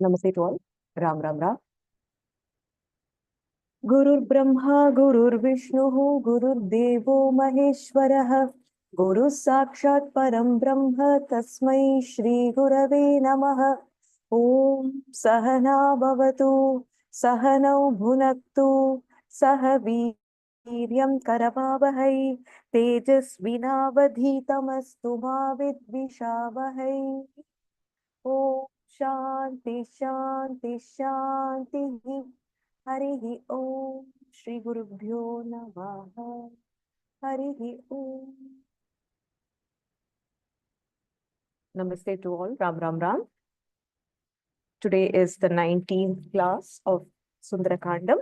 Namaste to all. Ram Ram Ram. Gurur Brahma, Gurur Vishnu, Gurur Devo Maheshwarah, Guru Sakshat Param Brahma, Tasmai Shri Gurave Namaha. Om Sahana Bhavatu, Sahanau Bhunaktu, Sahaviryam Karavavahai, Tejasvinavadhitamastu ma vidvishavahai. Om Shanti Shanti Shanti. Harihi Om Shri Gurubhyo Namaha. Harihi Om. Namaste to all. Ram Ram Ram. Today is the 19th class of Sundara Kandam.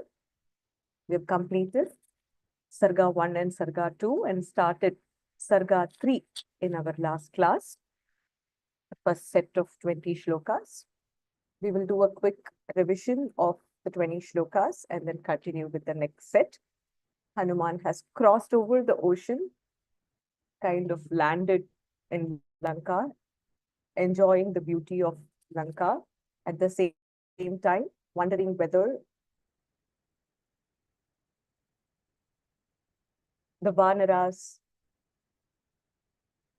We have completed Sarga 1 and Sarga 2 and started Sarga 3 in our last class. The first set of 20 shlokas. We will do a quick revision of the 20 shlokas and then continue with the next set. Hanuman has crossed over the ocean, kind of landed in Lanka, enjoying the beauty of Lanka, at the same time wondering whether the Vanaras,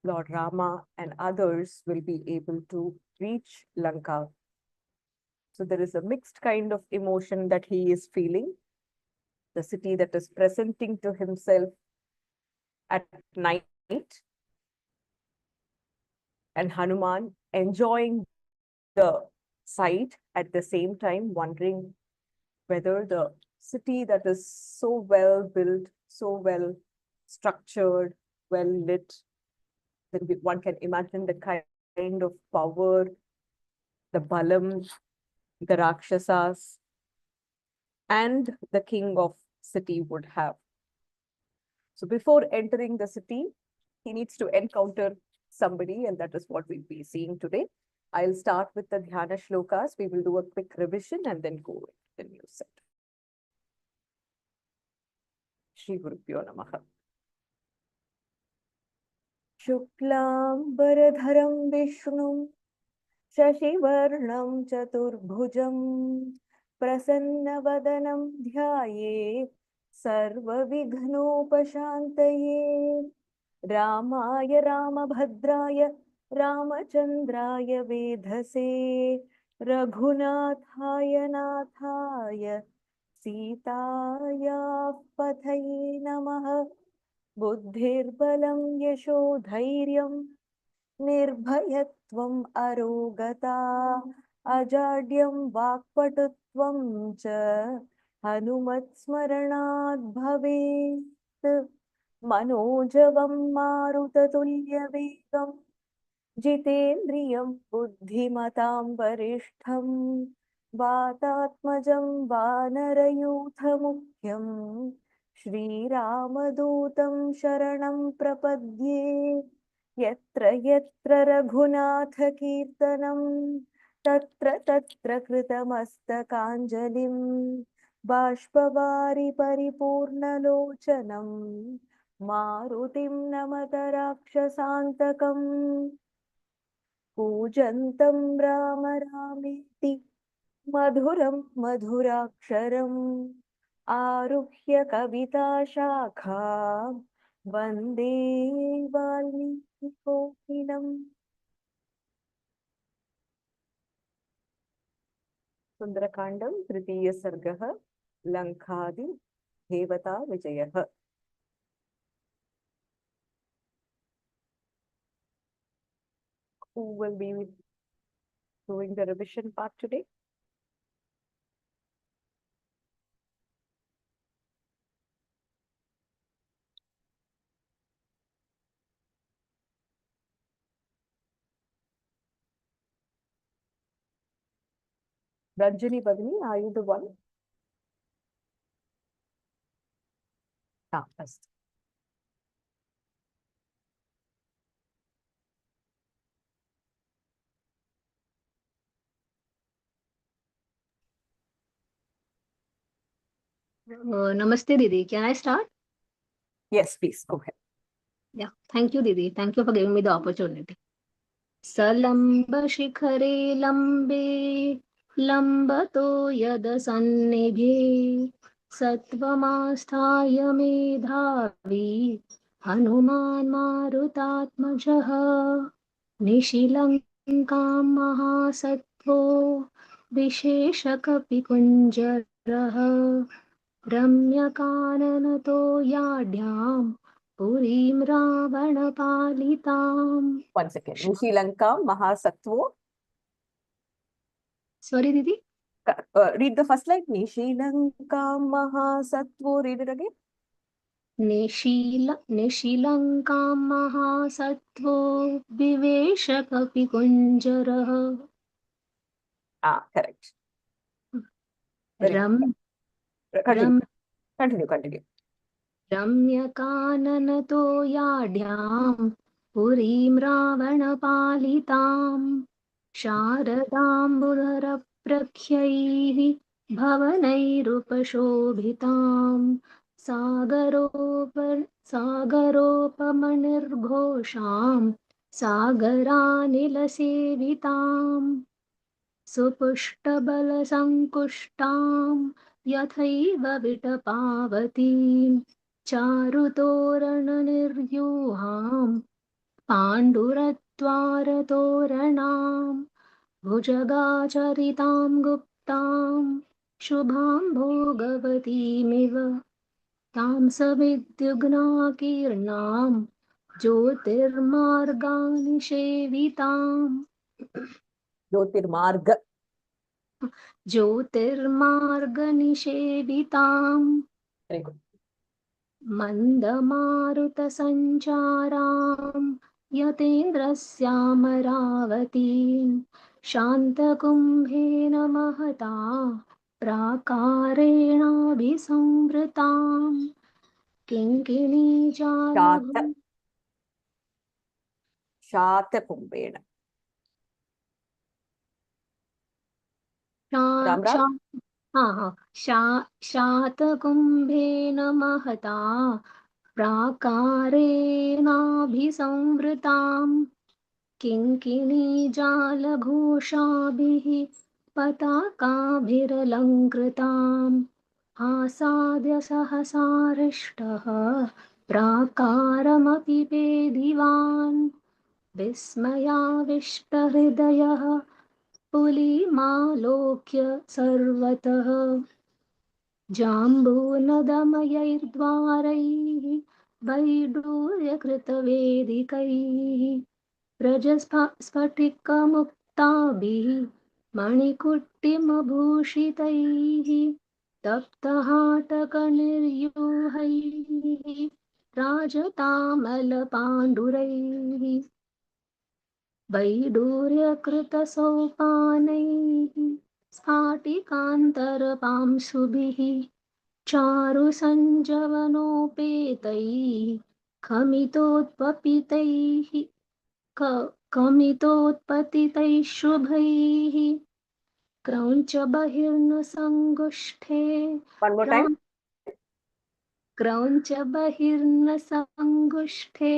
Lord Rama and others will be able to reach Lanka. So there is a mixed kind of emotion that he is feeling. The city that is presenting to himself at night, and Hanuman enjoying the sight at the same time, wondering whether the city that is so well built, so well structured, well lit, then one can imagine the kind of power the Balam, the Rakshasas, and the king of city would have. So before entering the city, he needs to encounter somebody, and that is what we'll be seeing today. I'll start with the Dhyana shlokas. We will do a quick revision and then go into the new set. Shri Gurubhyo Namaha. Shuklam Baradharam Vishnum Shashivarnam Chaturbhujam Prasannavadanam Dhyaye Sarva Vighnopashantaye Ramaya Ramabhadraya Ramachandraya Vedhase Raghunathaya Nathaya Sitaya Pathaye Namaha. Buddhirbalam Yasho Dhairyam Nirbhayatvam Arogata Ajadyam Vakpatutvam Cha Hanumat Smaranad Bhavet Manojavam Marutatulya Vegam Jitendriyam Buddhimatam Varishtham Vatatmajam Vanarayutha Mukhyam Shri Ramadutam Sharanam Prapadye Yatra Yatra Raghunatha Kirtanam Tatra Tatra Kritamastakāñjalim Bāshpavari Paripurna Lochanam Marutim Namata Rakshasantakam Pujantam Rama Rameti Madhuram Madhuraksharam Aruhya Kavita Shakha Vande Valmiki Kokilam. Sundarakandam Tritiya Sargaha Lankadi Devata Vijayaha. Who will be doing the revision part today? Ranjani Bhagini, are you the one? First. Namaste, Didi. Can I start? Yes, please, go ahead. Yeah, thank you, Didi. Thank you for giving me the opportunity. Salamba shikhare lambe लम्बतो यदसन्निभे सत्त्वमास्थाय मेधावी Hanuman मारुतात्मजः निशिलङ्कां महासत्त्वो विशेषकपिकुञ्जरः रम्यकाननतो याढ्यां पुरीं रावणपालिताम्. One second. Nishilanka Mahasatvo. Sorry, Didi. Read the first line. Nishilanka Mahasatvo. Read it again. निशीलङ्कां महासत्त्वो विवेशकपिकुञ्जरः Correct. Very Rum good. Continue. Rum Continue. रम्यकाननतो याढ्यां पुरीं रावणपालितां शारदाम्बुधरप्रख्यैः भवनैरुपशोभितां सागरोपमनिर्घोषां सागरानिलसेविताम् सुपुष्टबलसङ्कुष्टां यथैव विटपावतीं चारुतोरणनिर्व्यूहां पाण्डुरत्वारतोरणां भुजगाचरितां गुप्तां शुभां भोगवतीमिव तां सविद्युग्नाकीर्णां ज्योतिर्मार्गानि सेविताम् Jyotirmarga. ज्योतिर्मार्गनिषेविताम् Very good. मन्दमारुतसञ्चारां यतेन्द्रस्यामरावतीं शान्तकुम्भेन महता प्राकारेणाभिसंवृतां किङ्किणीजालभूषा Shatakumbena. Ram Ram. शातकुम्भेन महता प्राकारेणाभिसंवृतां किङ्किणीजालघोषाभिः पताकाभिरलङ्कृताम् आसाद्य सहसारिष्टः प्राकारमपि पेदिवान् विस्मयाविष्टहृदयः पुलिमालोक्य सर्वतः जाम्बूनदमयैर्द्वारैः वैडूर्यकृतवेदिकैः स्फटिकमुक्ताभिः मणिकुट्टिमभूषितैः तप्तहाटकनिर्यूहैः राजतामलपाण्डुरैः वैडूर्यकृतसोपानैः स्फाटिकान्तरपांशुभिः चारुसञ्जवनोपेतैः कमितोत्पतितैः शुभैः क्रौञ्चबहिर्नसङ्गुष्ठे One more time. क्रौञ्चबहिर्नसङ्गुष्ठे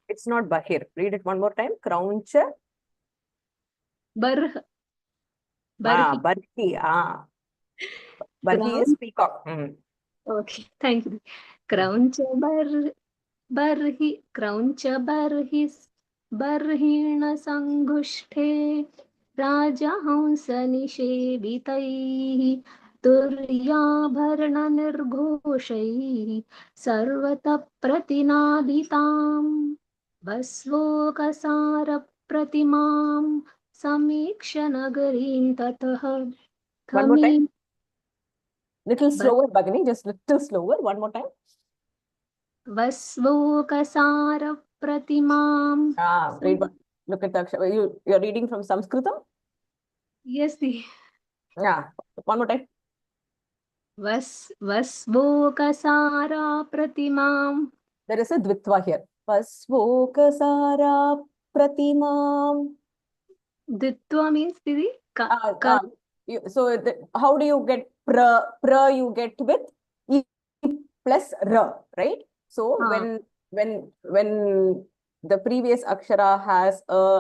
It's not Bahir. Read it one more time. Krauncha. बर्ह Barhi. Barhi is क्रौञ्च peacock. ओके थैंक यू क्रौञ्च बर्हि बर्हिणसङ्गुष्ठे राजहंसनिषेवितैः तुर्याभरणनिर्घोषैः सर्वतः प्रतिनादिताम् भस्वोकसारप्रतिमां समीक्ष्य नगरीं ततः One more time. Little slower, Bhagini. Just little slower. One more time. वस्वोकसारप्रतिमां Read one. Look at the akshara. You're reading from Sanskritam? Yes, Yeah. One more time. वस्वोकसारा प्रतिमां. There is a dvitva here. Vasvokasara pratimam. Ditva means Didi? So how do you get pra you get with e plus ra, right? So when the previous akshara has a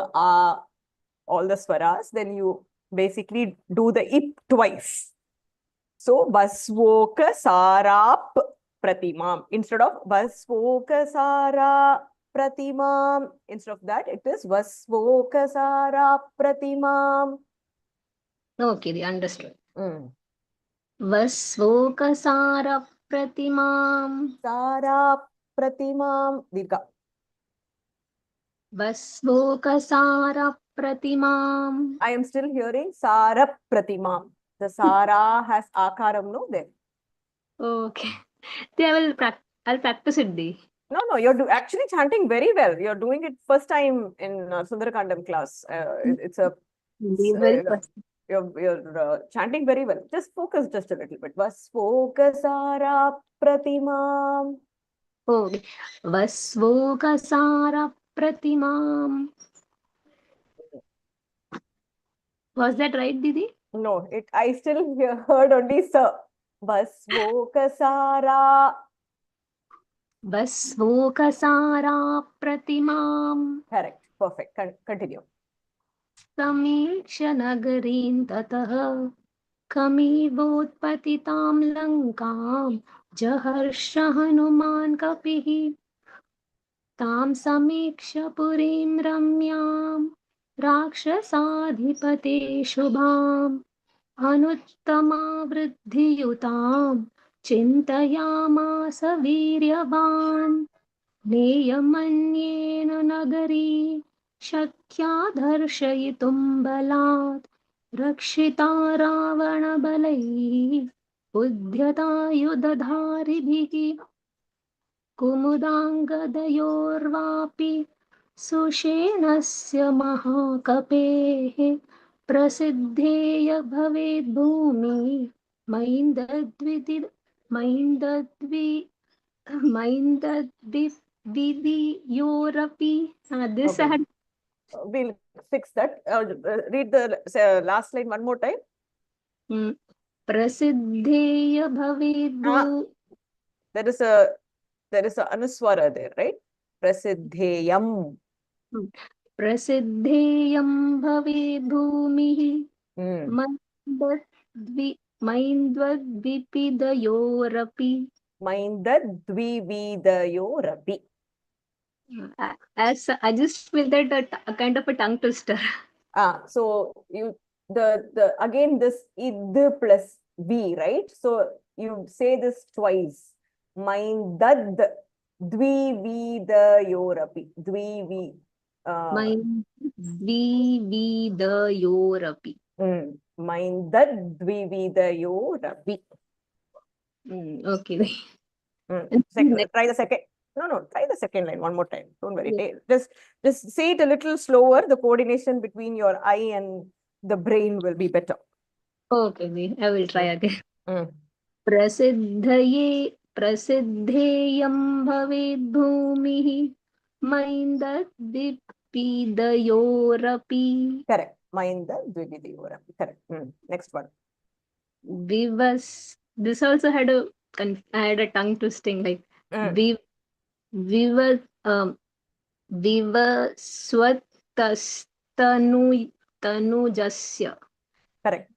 all the swaras, then you basically do the ip twice. So Vasvoka Sarap Pratimam. Instead of Vasvoka Sara Pratimam, instead of that, it is Vasvoka Sara Pratimam. Okay, they understood. Mm. Vasvokasara pratimam. Sara Pratimam. Dirgha. Vasvokasara pratimam. I am still hearing Sara Pratimam. The Sara has Akaram, no? There. Okay. They will I'll practice it, Di. No, you're actually chanting very well. You're doing it first time in Sundara Kandam class. It's a Very first. you're chanting very well. Just focus just a little bit. Was focusara pratimam. Okay. Vasvokasara pratimam. Was that right, Didi? No, I still heard only sir. Was focusara. Vasvokasara pratimam. Correct. Perfect. Continue. समीक्ष नगरीं ततः कमीवोत्पतितां लङ्कां जहर्ष हनुमान् कपिः तां समीक्ष पुरीं रम्यां राक्षसाधिपते शुभाम् अनुत्तमावृद्धियुतां चिन्तयामास वीर्यवान् नेयमन्येन नगरी शक्या दर्शयितुं बलात् रक्षिता रावणबलैः उद्यतायुधधारिभिः कुमुदाङ्गदयोर्वापि सुषेणस्य महाकपेः प्रसिद्धेय भवेद्भूमि मैन्दद्वि मैन्दद्विदियोरपि this I Okay. had We'll fix that. Read the last line one more time. प्रसिद्धेय भवेद्भू There is a anuswara there, right? Prasiddheyam. प्रसिद्धेयं भवेद्भूमिः Hmm. मैन्द्वद्विपिदयोरपि Maindadvividayorapi. as I just feel that a kind of a tongue twister. So you the again this id plus v, right? So you say this twice. Maindad dvividayorapi. Dvivi. मैन्द्विविदयोरपि Maindad dvividayorapi. Okay. Try the second. No, try the second line one more time. Don't worry. Just say it a little slower. The coordination between your eye and the brain will be better. Okay, I will try again. Mm. प्रसिद्धेयं भवेद्भूमिः मैन्दद्विपिदयोरपि Correct. Maindadvividayorapi. Correct. Next one. This also had a tongue twisting, like viva tanujasya. Correct.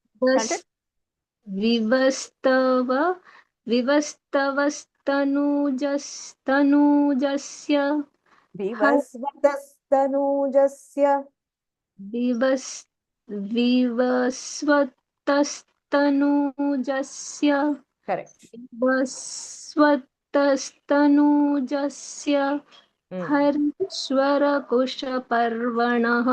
विवस्तवस्तनूजस्य Vivasvatastanujasya. विवस्वतस्तनूजस्य Correct. विवस्वतस्तनूजस्य हरीश्वरकुशपर्वणः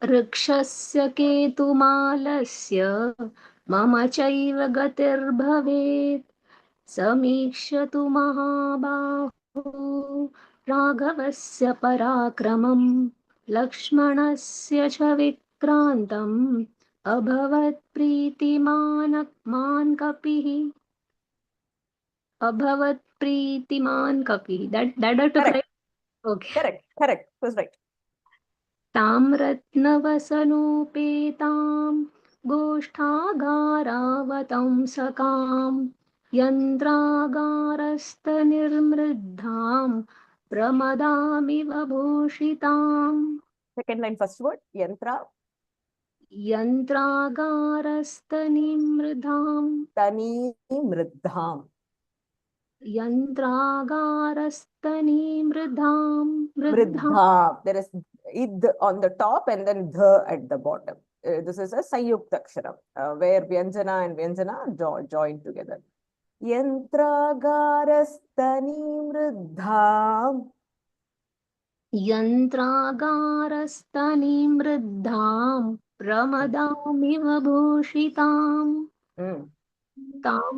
ऋक्षस्य केतुमालस्य मम चैव गतिर्भवेत् समीक्षतु महाबाहो राघवस्य पराक्रमं लक्ष्मणस्य च विक्रान्तम् अभवत् प्रीतिमान् कपिः that I took right. Okay. Correct. Was right. ताम्रत्नवसनोपेतां गोष्ठागारावतंसकां यन्त्रागारस्तनिर्मृद्धां प्रमदामिव भूषिताम् Second line, first word, yantra. Yantragarastani Tani mriddham. Yantragarastani mridham. Mriddham. There is id on the top and then the at the bottom. This is a sayukta aksharam, where vyanjana and vyanjana join together. Yantragarastani mriddham. Yantragarastani mridham pramadamiv bhushitam. तां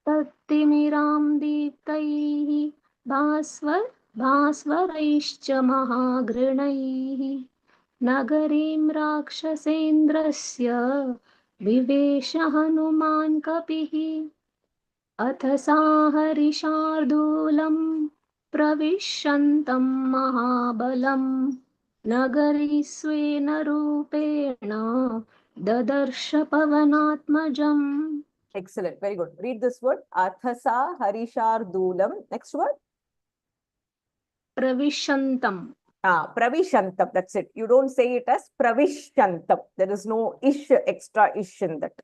तत्तिमिरां दीप्तैः भास्वरैश्च महागृणैः नगरीं राक्षसेन्द्रस्य विवेश हनुमान् कपिः अथ सा हरिशार्दूलं प्रविशन्तं महाबलं नगरी स्वेन रूपेण ददर्श पवनात्मजम्. Excellent. Very good. Read this word. Athasa harishardulam. Next word. Pravishantam. Pravishantam. That's it. You don't say it as pravishantam. There is no ish, extra ish in that.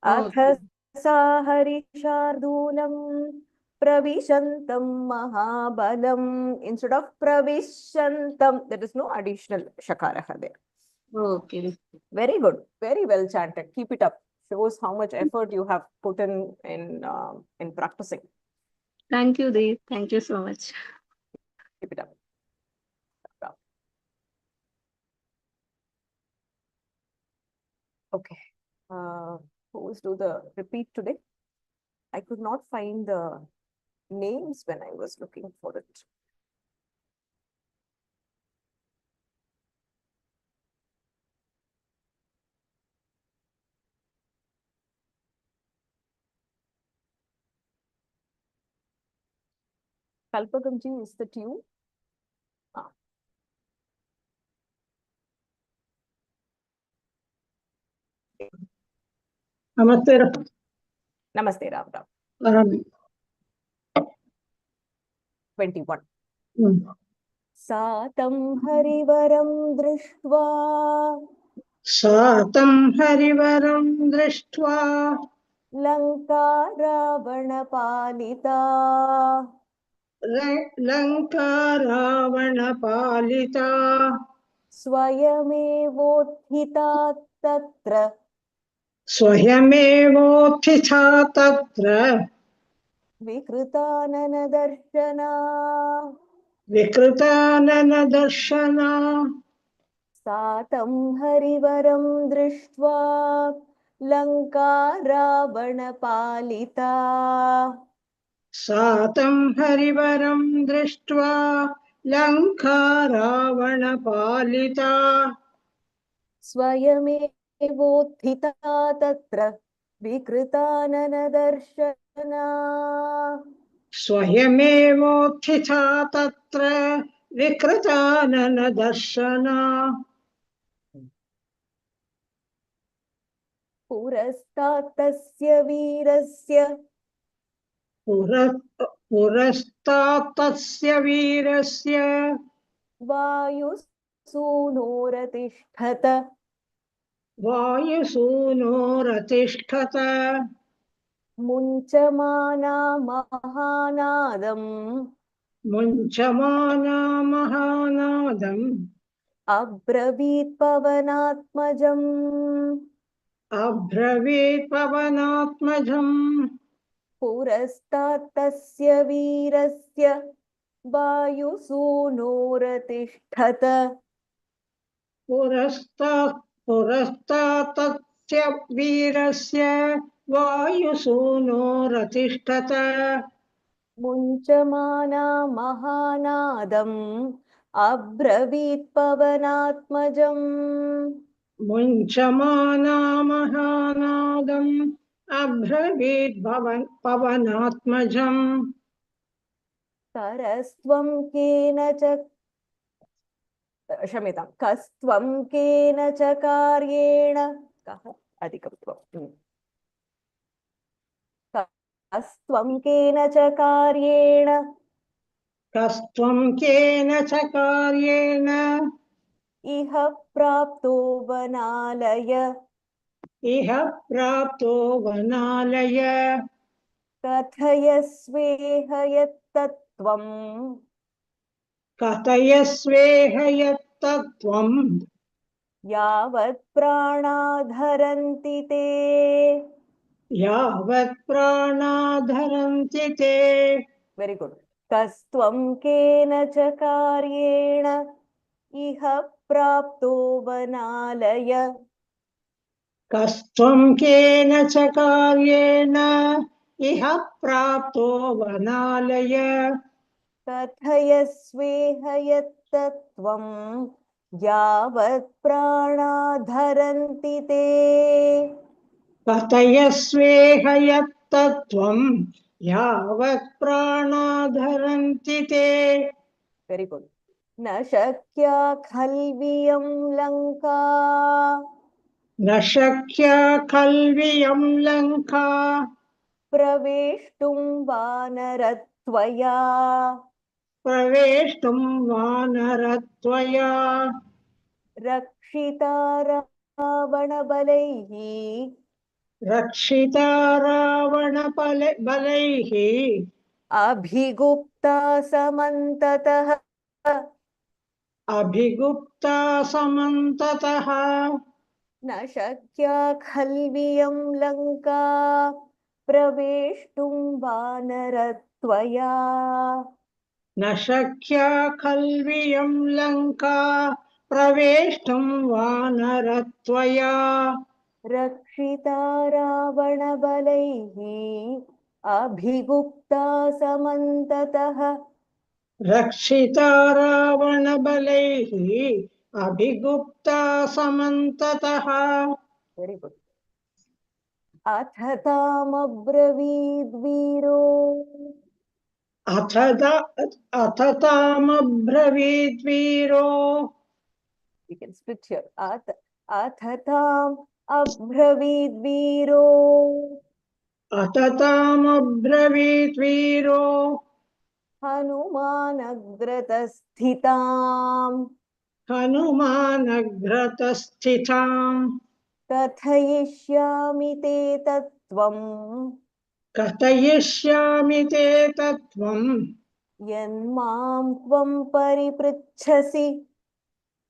Athasa harishardulam pravishantam mahabalam. Instead of pravishantam, there is no additional shakaraha there. Okay. Very good. Very well chanted. Keep it up. Shows how much effort you have put in practicing. Thank you, Dee. Thank you so much. Keep it up. Okay. Who's do the repeat today? I could not find the names when I was looking for it. Kalpagamji is the tune. Namaste. Namaste, Ram Ram. 21. Satam harivaram drishtva. Satam harivaram drishtva. Lanka ravana palita. Lanka ravana palita. Swayamevotthita tatra. Swayamevotthita tatra. Vikrutanana darshana. Vikrutanana darshana. Satam harivaram drishtva. Lanka ravana palita. Satam harivaram drishtva. Lanka ravana palita. Swayamevotthita tatra. Vikrutanana darshana. Swayamevotthita tatra vikrutanana darshana. Purastatasya virasya. Purastatasya virasya. Vayusunoratiष्ठत. Vayusunoratishthata. Munchamana mahanadam. Munchamana mahanadam. Abravit pavanatmajam. Abravit pavanatmajam. Purastatasya virasya. Vayusunoratiष्ठत. Purastatasya virasya. Vayusunoratishthata. Munchamana mahanadam. Abravit pavanatmajam. Munchamana mahanadam. Abravit pavanatmajam. Karastvam kena cha. Shamitam. Kastvam kena cha karyena. Kaha adhikam. Kastvam kena cha karyena. Kastvam kena cha karyena. इह प्राप्तो वनालय इह प्राप्तो वनालय कथयस्वेह यत्तत्त्वम् कथयस्वेह यत्तत्त्वम् यावत् प्राणाधरन्ति ते यावत् प्राणाधरन्ति ते very good कस्त्वं केन च कार्येण इह प्राप्तो वनालय कस्त्वं केन च कार्येण इह प्राप्तो वनालय कथयस्वेह यत्तत्त्वं यावत् प्राणाधरन्ति ते कथयस्वेह यत्तत्त्वम् यावत् प्राणाधरन्ति ते वेरी गुड न शक्या खल्वियं लङ्का न शक्या खल्वियं लङ्का प्रवेष्टुं वानरत्वया प्रवेष्टुं वानरत्वया रक्षिता रावणबलैः रक्षिता रावणबलैः अभिगुप्ता समन्ततः अभिगुप्ता समन्ततः न शक्या खल्वियं लङ्का प्रवेष्टुं वानरत्वया न शक्या खल्वियं लङ्का प्रवेष्टुं वानरत्वया रक्षिता रावणबलैः अभिगुप्ता समन्ततः रक्षिता रावणबलैः अभिगुप्ता समन्ततः वेरी गुड अथ तामब्रवीद्वीरो अथ तामब्रवीद्वीरो we can split here अथ ताम अब्रवीद्वीरो अथ तामब्रवीद्वीरो हनुमानग्रतस्थिताम् हनुमानघ्रतस्थिताम् कथयिष्यामि ते तत्त्वम् कथयिष्यामि ते तत्त्वम् यन्मां त्वं परिपृच्छसि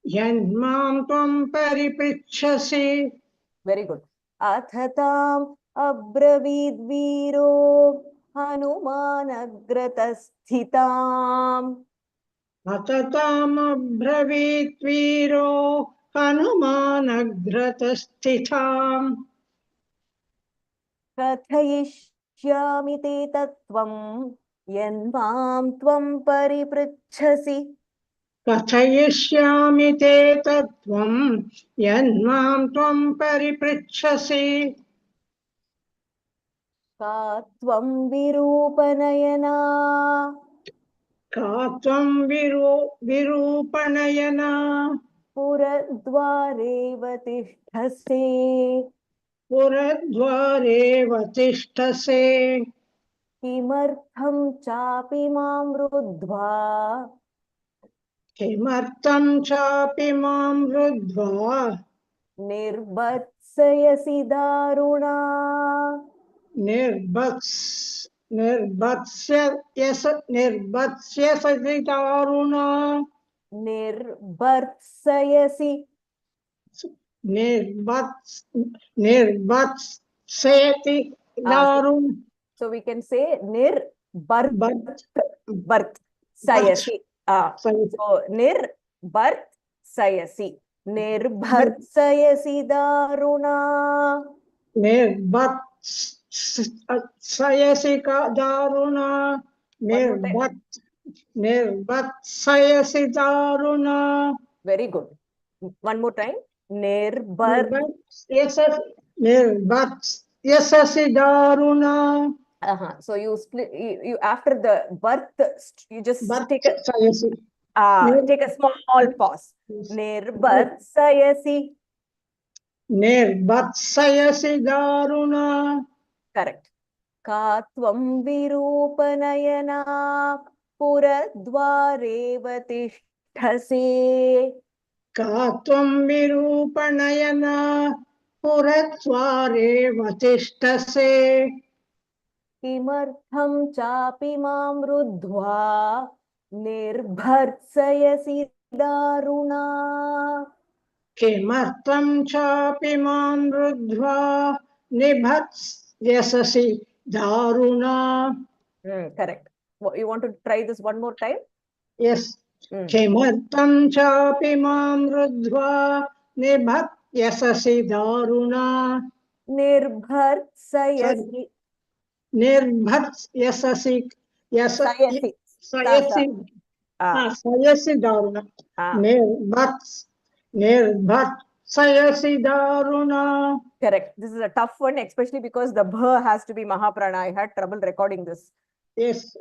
यन्मां त्वं परिपृच्छसि वेरी गुड अथ ताम अब्रवीद्वीरो हनुमानग्रतस्थिताम् अथ तामब्रवीद्वीरो हनुमानघ्रतस्थिताम् कथयिष्यामि ते तत्त्वं यन्मां त्वं परिपृच्छसि कथयिष्यामि ते तत्त्वम् यन्मां त्वं परिपृच्छसि का त्वं विरूपनयना का त्वं विरूपणयना पुरद्वारेव तिष्ठसि पुरद्वारेव तिष्ठसि किमर्थं चापि मां रुद्ध्वा किमर्थं चापि मां रुद्ध्वा निर्भत्सयसि दारुणा निर्भत्स निर्भत्स्य निर्भत्स्यसि दारुणा निर्भर्त्सयसि निर्भत्स निर्भत्सयति so, दारुण so we can say nirbart बत् birth बत् sayasi so nirbart sayasi nirbhartsayasi daruna निर्भत्सयसि दारुणा one more time निर्भत्सयसि दारुणा very good one more time nirbart निर्भत्सयसि दारुणा so you split you after the birth you just take a take a small pause nirbhartsayasi निर्भत्सयसि दारुणा correct का त्वं विरूपनयना पुरद्वारेव तिष्ठसि का त्वं विरूपणयना पुरद्वारे वतिष्ठसे किमर्थं चापि मां रुद्ध्वा निर्भर्त्सयसि दारुणा किमर्थं चापि मां रुद्ध्वा निभत्स्यसि दारुणा correct. You want to try this one more time? Yes किमर्थं चापि मां रुद्ध्वा निभत्स्यसि दारुणा निर्भर्त्सयसि निर्भत्स्यसि सयसि सयसि सयसि दारुणा निर्भत्सयसि दारुणा correct. This is a tough one, especially because the bh has to be mahaprana. I had trouble recording this. Yes.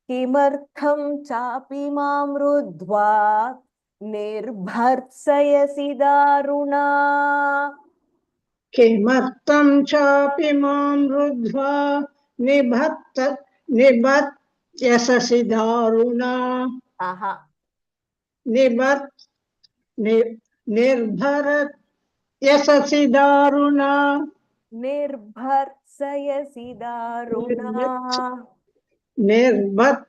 किमर्थं चापि मां रुद्ध्वा निर्भर्त्सयसि दारुणा किमर्थं चापि मां रुद्ध्वा निभत्स्यसि दारुणा निर्भर्त्स्यसि दारुणा निर्भर्त्सयसि दारुणा निर्भत्स्यसि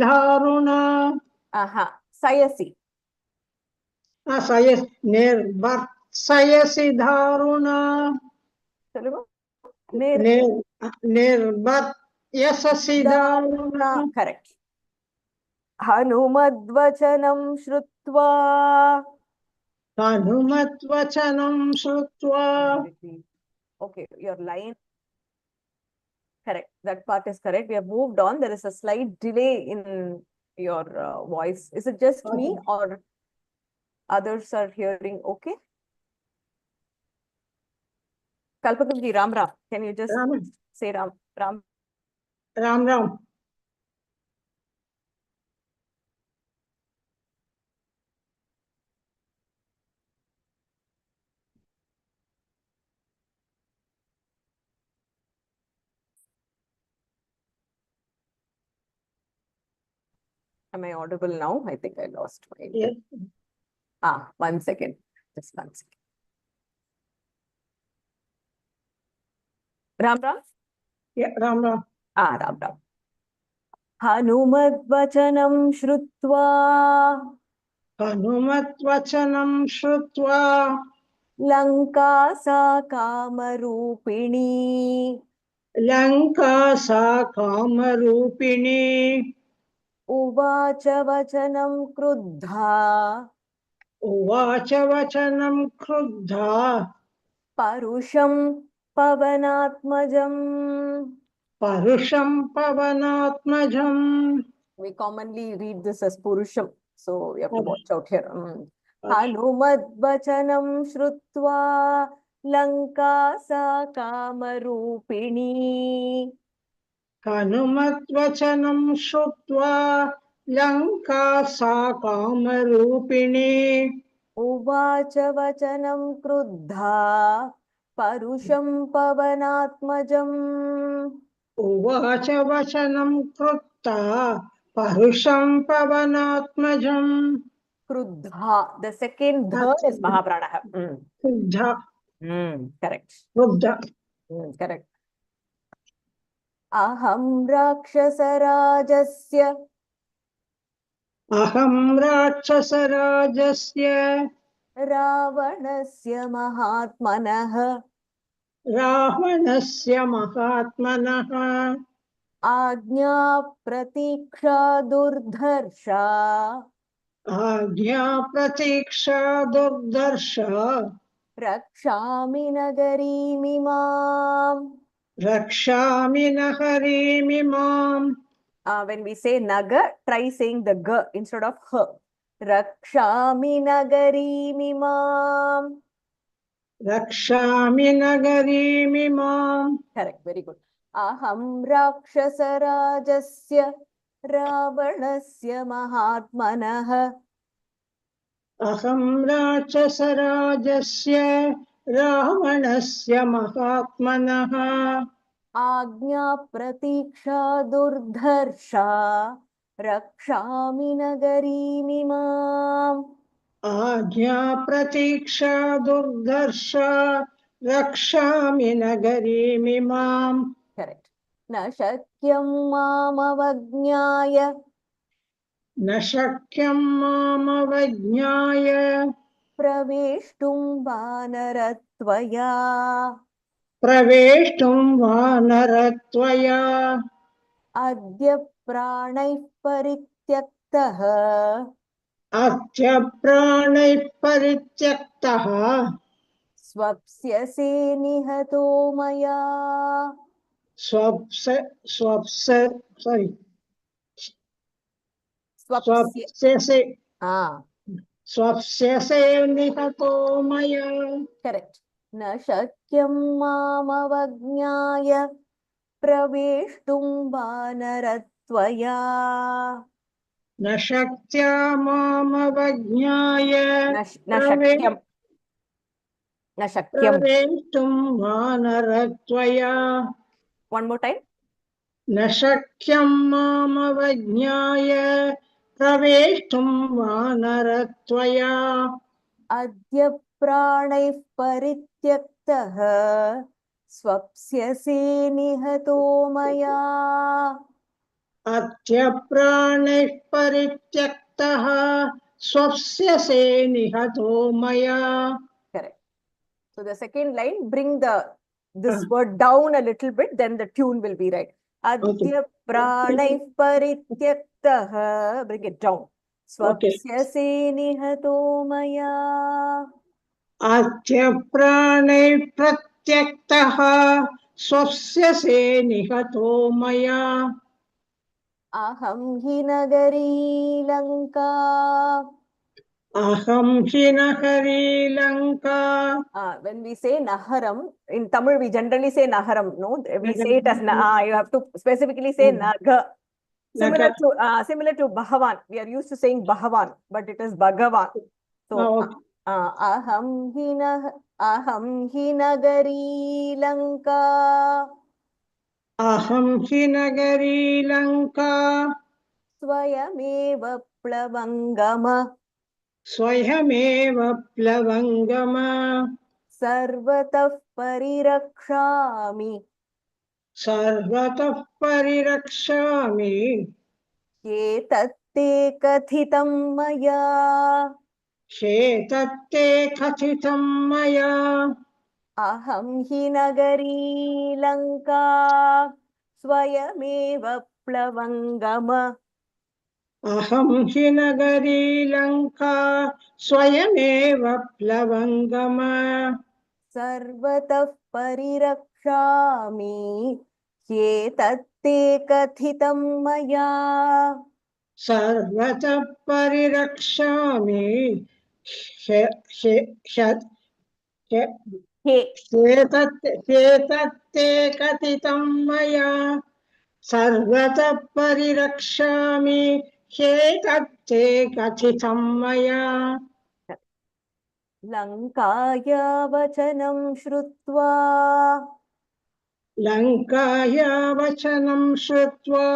दारुणा सयसि निर्भत्सयसि दारुणा निर्भत्स्यसि दारुणा करेक्ट हनुमद्वचनं श्रुत्वा हनुमद्वचनं श्रुत्वा okay, your line correct, that part is correct. We have moved on. There is a slight delay in your voice. Is it just me or others are hearing okay? Kalpakamji, Ram Ram, can you just say Ram Ram? Ram Ram. Am I audible now? I think I lost my Yes. 1 second. Just 1 second. Ram Ram? Yeah, Ram Ram. Ram Ram. हनुमद्वचनं श्रुत्वा हनुमद्वचनं श्रुत्वा लङ्का सा कामरूपिणी लङ्का सा कामरूपिणी उवाच वचनं क्रुद्धा उवाच वचनं क्रुद्धा परुषं पवनात्मजम् परुषं पवनात्मजम् We commonly read this as Purusham, so you have to watch out here. Hanumadvachanam shrutva lanka sa kamarupini हनुमद्वचनं श्रुत्वा लङ्का सा कामरूपिणी uvacha vachanam क्रुद्धा परुषं पवनात्मजम् उवाच वचनं क्रुद्धा परुषं पवनात्मजम् क्रुद्धा, the second dha is mahaprana. क्रुद्धा Correct. क्रुद्धा Correct. अहं राक्षसराजस्य रावणस्य महात्मनः आज्ञा प्रतीक्षा दुर्धर्षा रक्षामि नगरीमिमाम् रक्षामि नगरीमिमाम् when we say naga, try saying the g instead of h. Rakshami nagarimimam. रक्षामि नगरीमिमाम् Correct, very good. Aham rakshasarajasya ravanasya mahatmanah. अहं राक्षसराजस्य रावणस्य महात्मनः आज्ञा प्रतीक्षा दुर्धर्षा रक्षामि नगरीमिमाम्. आज्ञा प्रतीक्षा दुर्धर्षा रक्षामि नगरीमिमाम् Correct. न शक्यं मामवज्ञाय न शक्यं मामवज्ञाय प्रवेष्टुं वानरत्वया. प्रवेष्टुं वानरत्वया अद्य प्राणैः परित्यक्तः अद्य प्राणैः परित्यक्तः स्वप्स्यसे निहतो मया. स्वप्स स्वप्स sorry स्वप्स्य स्वप्स्यसे ah स्वप्स्यसे निहतो मया correct. न शक्यं मामवज्ञाय प्रवेष्टुं वानरत्वया. न शक्त्या मामवज्ञाय न शक्यं न शक्यं. प्रवेष्टुं वानरत्वया One more time. न शक्यं मामवज्ञाय प्रवेष्टुं वानरत्वया अद्य प्राणैः परित्यक्तः स्वप्स्यसे निहतो मया. अद्य प्राणैः परित्यक्तः स्वप्स्यसे निहतो मया Correct. So the second line, bring this word down a little bit, then the tune will be right. Okay. Adya pranay parityaktah. Bring it down. Okay. Swapsyase nihato maya. अद्य प्राणैः प्रत्यक्तः स्वप्स्यसे निहतो मया Aham hi nagari lanka. अहं हि नगरी Lanka When we say naharam, in Tamil we generally say naharam, no? We say it as you have to specifically say naga. Similar to Bhagavan. We are used to saying Bhagavan, but it is Bhagavan. So aham hi nagari lanka अहं हि नगरी Lanka swayameva plavangama स्वयमेव प्लवङ्गम sarvatah parirakshami सर्वतः परिरक्षामि एतत्ते kathitam maya. ह्येतत्ते कथितं मया अहं हि नगरी लङ्का स्वयमेव प्लवङ्गम अहं हि नगरी लङ्का स्वयमेव प्लवङ्गम सर्वतः परिरक्षामि ह्येतत्ते कथितं मया. सर्वतः परिरक्षामि ह्य- ह्य- ह्य- ह्य- हे ह्येतत्ते कथितं मया सर्वतः परिरक्षामि ह्येतत्ते कथितं मया लङ्काया वचनं श्रुत्वा लङ्काया वचनं श्रुत्वा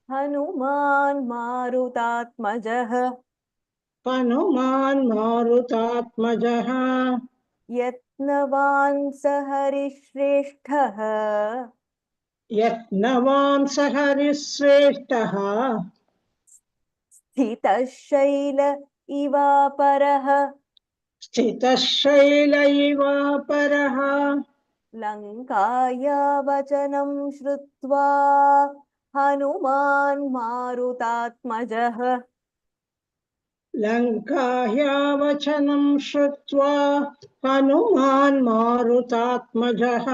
हनुमान् मारुतात्मजः हनुमान् मारुतात्मजः यत्नवान् स हरिश्रेष्ठः यत्नवान् स हरिश्रेष्ठः स्थितः शैल इवापरः स्थितः शैल इवापरः लङ्काया वचनं श्रुत्वा हनुमान् मारुतात्मजः लङ्काया वचनं श्रुत्वा हनुमान् मारुतात्मजः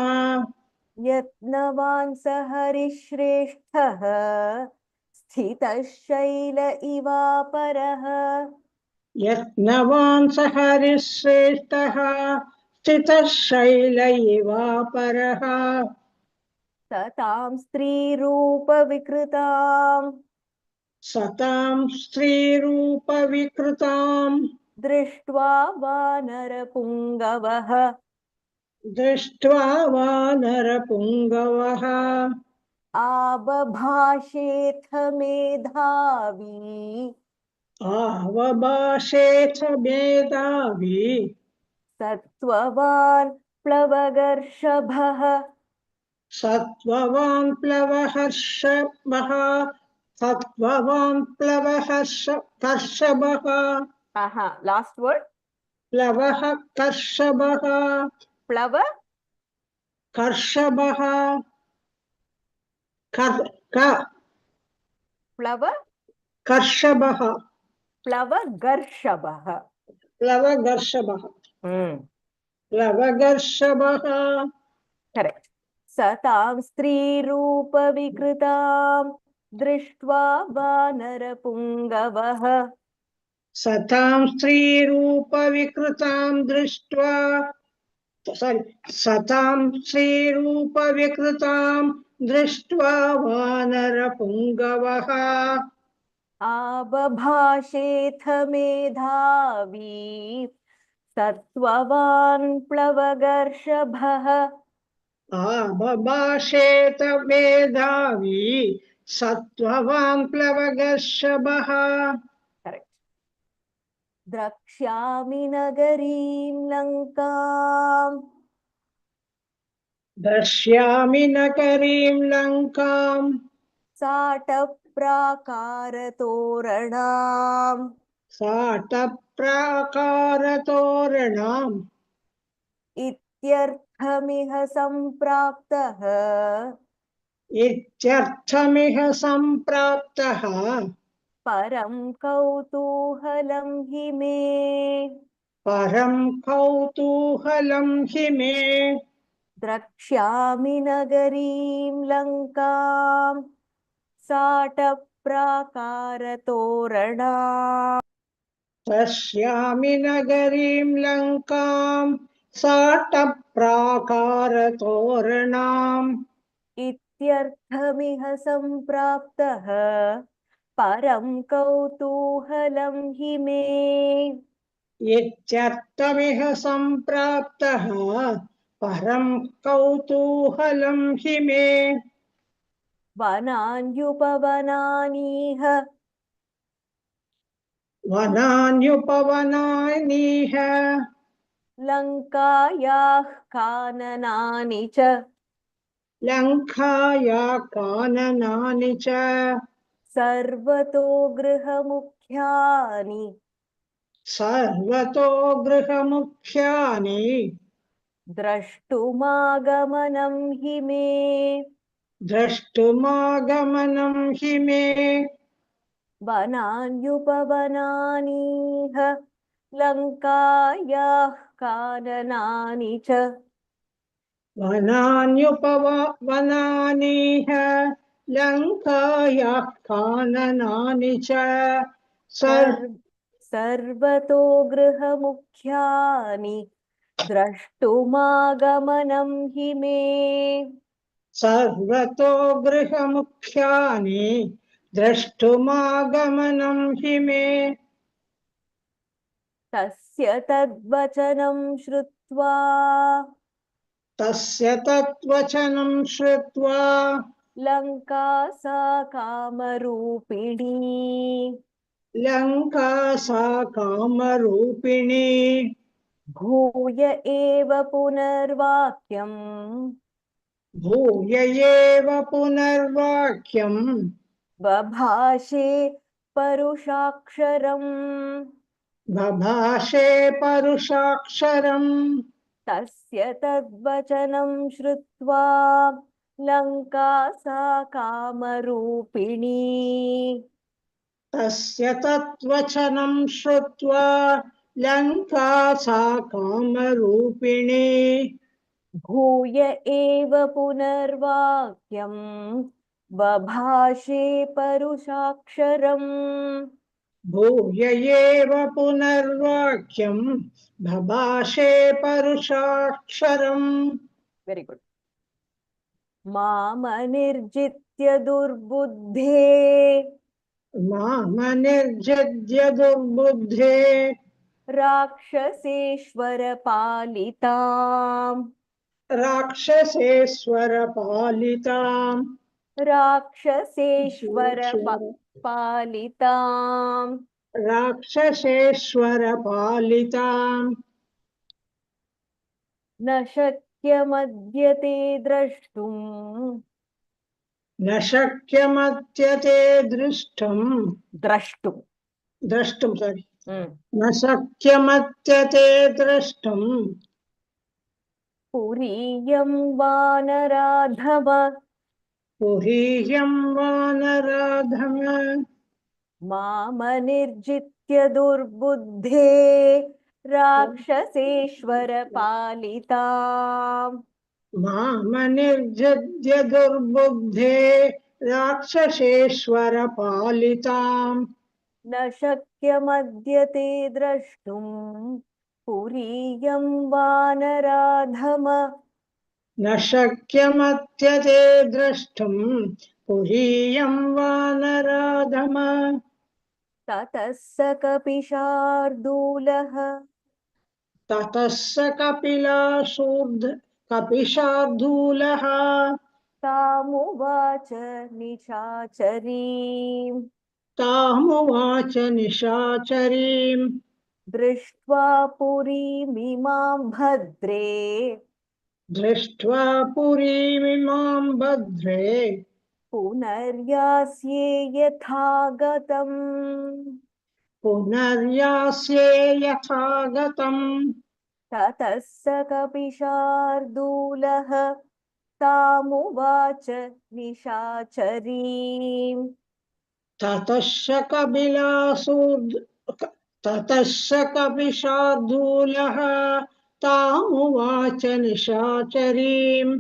यत्नवान् स हरिश्रेष्ठः स्थितः शैल इवापरः यत्नवान् स हरिश्रेष्ठः स्थितः शैल इवापरः सतां स्त्रीरूपविकृताम् सतां स्त्रीरूपविकृताम् दृष्ट्वा वानरपुङ्गवः दृष्ट्वा वानरपुङ्गवः आबभाषेऽथ मेधावी आवभाषेथ मेधावी सत्त्ववान् प्लवगर्षभः सत्त्ववान् प्लवहर्षभः सत्त्ववान् कर्षभः Last word. प्लवः कर्षभः Plav कर्षभः Plav कर्षभः Plavagarshavaः. प्लवगर्षभः प्लवगर्षभः Correct. Satam स्त्रीरूपविकृतां दृष्ट्वा वानरपुङ्गवः सतां स्त्रीरूपविकृतां दृष्ट्वा सतां श्रीरूपविकृतां दृष्ट्वा वानरपुङ्गवः आबभाषेऽथ मेधावी सत्त्ववान् प्लवगर्षभः आबभाषेत मेधावी सत्त्ववान् प्लवगर्षभः Correct. द्रक्ष्यामि नगरीं लङ्काम् द्रक्ष्यामि नगरीं लङ्काम् साटप्राकारतोरणाम् साटप्राकारतोरणाम् इत्यर्थमिह सम्प्राप्तः इत्यर्थमिह सम्प्राप्तः परं कौतूहलं हि मे परं कौतूहलं हि मे द्रक्ष्यामि नगरीं लङ्काम् साटप्राकारतोरणाम् पश्यामि नगरीं लङ्कां साटप्राकारतोरणाम् इत्यर्थमिह सम्प्राप्तः परं कौतूहलं हि मे इत्यर्थमिह सम्प्राप्तः परं कौतूहलं हि मे वनान्युपवनानीह वनान्युपवनानीह लङ्कायाः काननानि च लङ्काया काननानि च सर्वतो गृहमुख्यानि सर्वतो गृहमुख्यानि द्रष्टुमागमनं हि मे द्रष्टुमागमनं हि मे वनान्युपवनानीह लङ्कायाः काननानि च वनान्युपवनानीह लङ्कायाः काननानि च सर्वतो गृहमुख्यानि द्रष्टुमागमनं हि मे सर्वतो गृहमुख्यानि द्रष्टुमागमनं हि मे तस्य तद्वचनं श्रुत्वा तस्य तद्वचनं श्रुत्वा लङ्का सा कामरूपिणी लङ्का सा कामरूपिणी भूय एव पुनर्वाक्यम् भूय एव पुनर्वाक्यम् बभाषे परुषाक्षरम् बभाषे परुषाक्षरम् तस्य तद्वचनं श्रुत्वा लङ्का सा कामरूपिणी तस्य तद्वचनं श्रुत्वा लङ्का सा कामरूपिणी भूय एव पुनर्वाक्यम् बभाषे परुषाक्षरम् भूय एव पुनर्वाक्यम् बभाषे परुषाक्षरम् वेरी गुड मामनिर्जित्य दुर्बुद्धे मामनिर्जद्य दुर्बुद्धे राक्षसेश्वर पालिताम् राक्षसेश्वर पालिताम् राक्षसेश्वर पालिताम् राक्षसेश्वर पालिताम् न शक्यमद्य ते द्रष्टुम् न शक्यमत्यते दृष्टुम् द्रष्टुम् sorry न शक्यमत्यते द्रष्टुम् पुरीयं वानराधम पुरीह्यं वानराधम मामनिर्जित्य दुर्बुद्धे राक्षसेश्वर पालिताम् मामनिर्जद्य दुर्बुद्धे राक्षसेश्वर पालिताम् न शक्यमद्य ते द्रष्टुम् पुरीयं वानराधम न शक्यमत्यते द्रष्टुम् पुरीयं वानराधम ततः स कपिशार्दूलः ततः स कपिशार्दूलः तामुवाच निशाचरीम् तामुवाच निशाचरीम् दृष्ट्वा पुरीमिमां भद्रे दृष्ट्वा पुरीमिमां भद्रे पुनर्यास्ये यथा गतम् पुनर्यास्ये यथा गतम् ततः स कपिशार्दूलः तामुवाच निशाचरीम् ततः स कपिशार्दूलः तामुवाच निशाचरीम्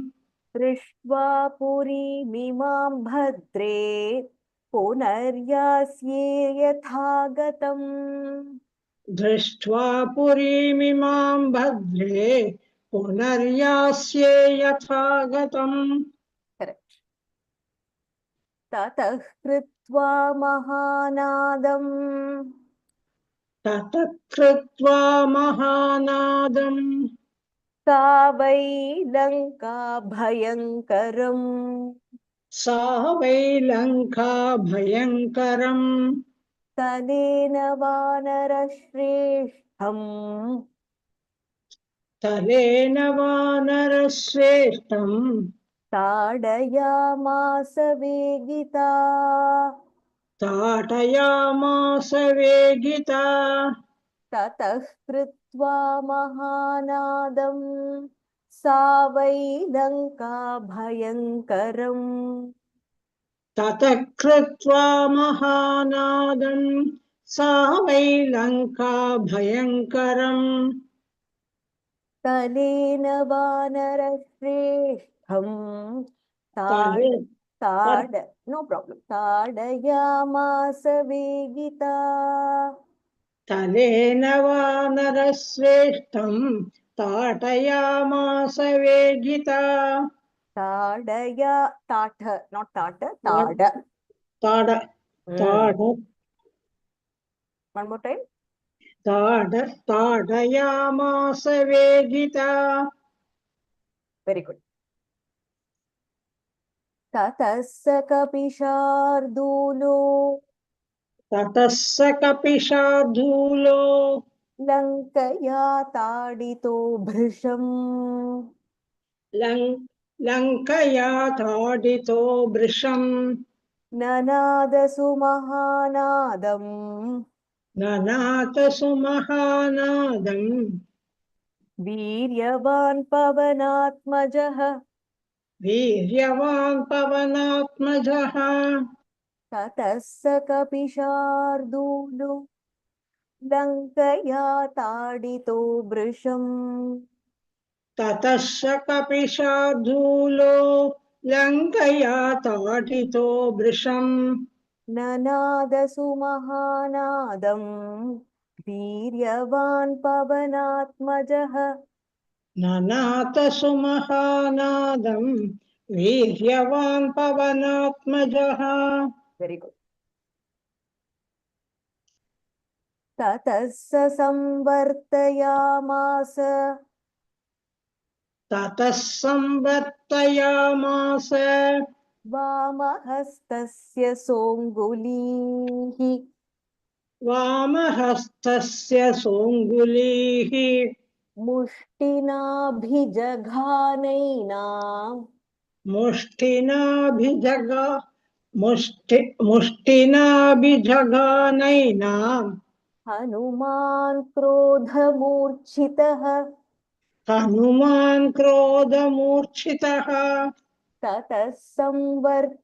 दृष्ट्वा पुरीमिमां भद्रे पुनर्यास्ये यथा गतम् दृष्ट्वा पुरीमिमां भद्रे पुनर्यास्ये यथा गतम् Correct. ततः कृत्वा महानादम् ततः कृत्वा महानादम् सा वै लङ्का भयङ्करम् सा वै लङ्का भयङ्करम् तलेन वानरश्रेष्ठम् तलेन वानरश्रेष्ठम् ताडयामास वेगिता ताटयामास वेगिता ततः कृत्वा महानादम् सा वै लङ्का भयङ्करम् ततः कृत्वा महानादम् सा वै लङ्का भयङ्करम् तलेन वानरश्रेष्ठम् तले ताड नो प्रॉब्लम ताडयामास वेगिता तलेन वानरश्रेष्ठम् ताटयामास वेगिता ताडया ताठ not ताट ताड ताड ताड one more time ताडयामास वेगिता very good ततः स कपिशार्दूलो ततः स कपिशार्दूलो लङ्कया ताडितो भृशम् लङ्कया ताडितो वृषम् ननादसु महानादम् ननाथ सुमहानादम् वीर्यवान् पवनात्मजः वीर्यवान् पवनात्मजः ततः स कपिशार्दूलो लङ्कया ताडितो भृशम् ततः स कपिशार्दूलो लङ्कया ताडितो वृषम् ननादसु महानादम् वीर्यवान् पवनात्मजः ननाथ सुमहानादम् वीर्यवान् पवनात्मजः वेरी गुड ततः स संवर्तयामास ततः संवर्तयामास वामहस्तस्य सोऽङ्गुलीः वामहस्तस्य सोऽङ्गुलीः मुष्टिनाभिजघानैनाम् मुष्टिनाभिजगा मुष्टिनाभिजगानैनाम् हनुमान् क्रोधमूर्छितः हनुमान् क्रोधमूर्छितः ततः संवर्तयामास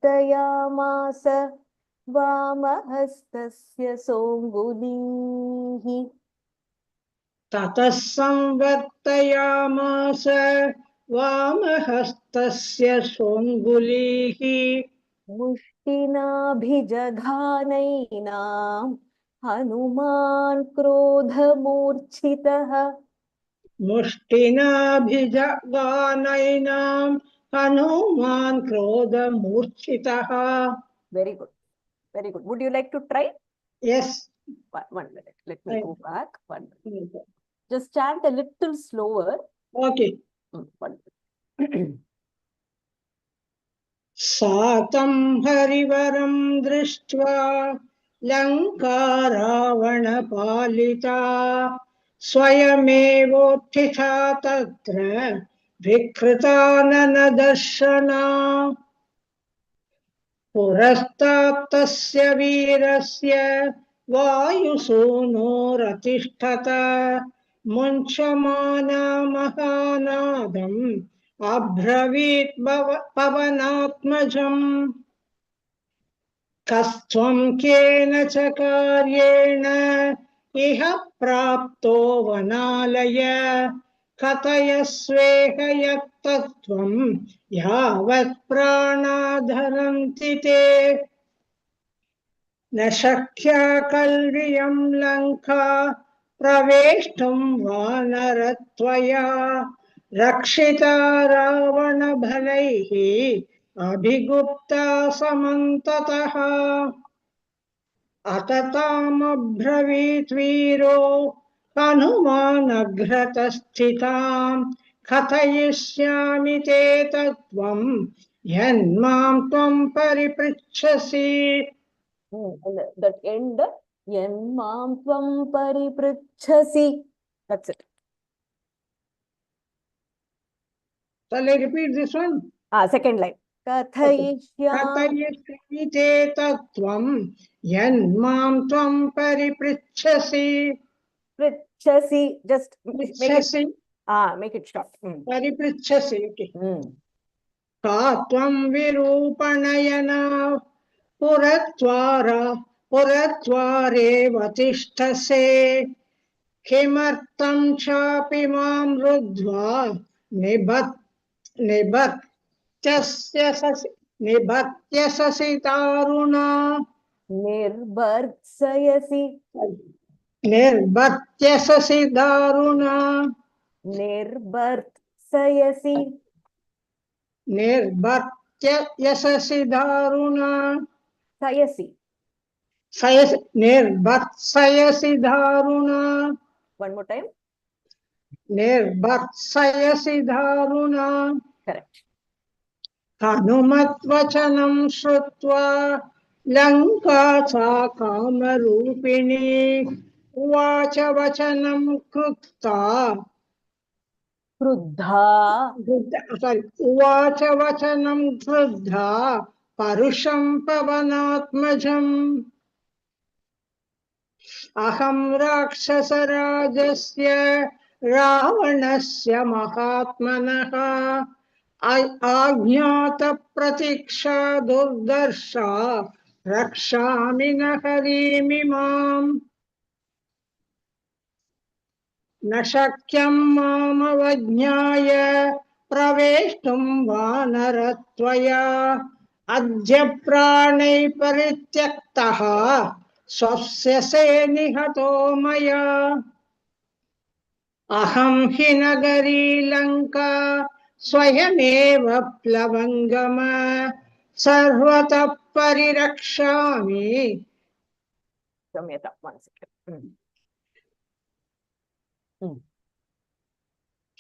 वामहस्तस्य सोऽङ्गुलीः ततः संवर्तयामास वामहस्तस्य सोऽङ्गुलीः मुष्टिनाभिजघानैनाम् Hanuman क्रोधमूर्छितः मुष्टिनाभिजगानैनाम् Hanuman क्रोधमूर्छितः. Very good. Very good. Would you like to try? Yes. One minute. Let me go back. 1 minute. Just chant a little slower. Okay. 1 minute. सातं हरिवरं दृष्ट्वा लङ्का रावणपालिता स्वयमेवोत्थिता तत्र विकृताननदर्शना पुरस्तात् वीरस्य वायुसूनोरतिष्ठत मुञ्चमाना महानादम् अब्रवीत् पवनात्मजम् कस्त्वं केन च कार्येण इह प्राप्तो वनालय कथयस्वेह यत्तत्त्वं यावत् प्राणाधरन्ति ते न शक्या कल्वियं लङ्का प्रवेष्टुं वानरत्वया रक्षिता रावणभलैः अभिगुप्ता समन्ततः अततामब्रवीत् वीरो हनुमानघ्रतस्थितां कथयिष्यामि ते तत्त्वं यन्मां त्वं परिपृच्छसि. That end, Yanmam Tvam Paripruchhasi. That's it. Shall I repeat this one? Second line. Kathayishyam कथयिष्यामि ते तत्त्वं यन्मां त्वं परिपृच्छसि. Prichhasi. Just make it. पृच्छसि Make it short. परिपृच्छसि. का त्वं विरूपणयना पुरद्वारेव तिष्ठसे किमर्थं चापि मां रुद्ध्वा निबध्यससि दारुणा Nirbhartsayasi. निर्बध्यससि दारुणा Nirbhartsayasi. निर्बध्यससि दारुणा Sayasi. निर्भत्सयसि दारुणा. One more time. निर्भत्सयसि दारुणा. Correct. हनुमद्वचनं श्रुत्वा लङ्का सा कामरूपिणी उवाच वचनं क्रुद्धा उवाच वचनं क्रुद्धा परुषं पवनात्मजम् अहं राक्षसराजस्य रावणस्य महात्मनः आज्ञातप्रतीक्षा दुर्दर्शा रक्षामि न हरीमिमाम् न शक्यं मामवज्ञाय प्रवेष्टुं वानरत्वया अद्य प्राणैः परित्यक्तः स्वस्य निहतो मया अहं हि नगरी लङ्का स्वयमेव प्लवङ्गम सर्वतः परिरक्षामि. Samyata, 1 second.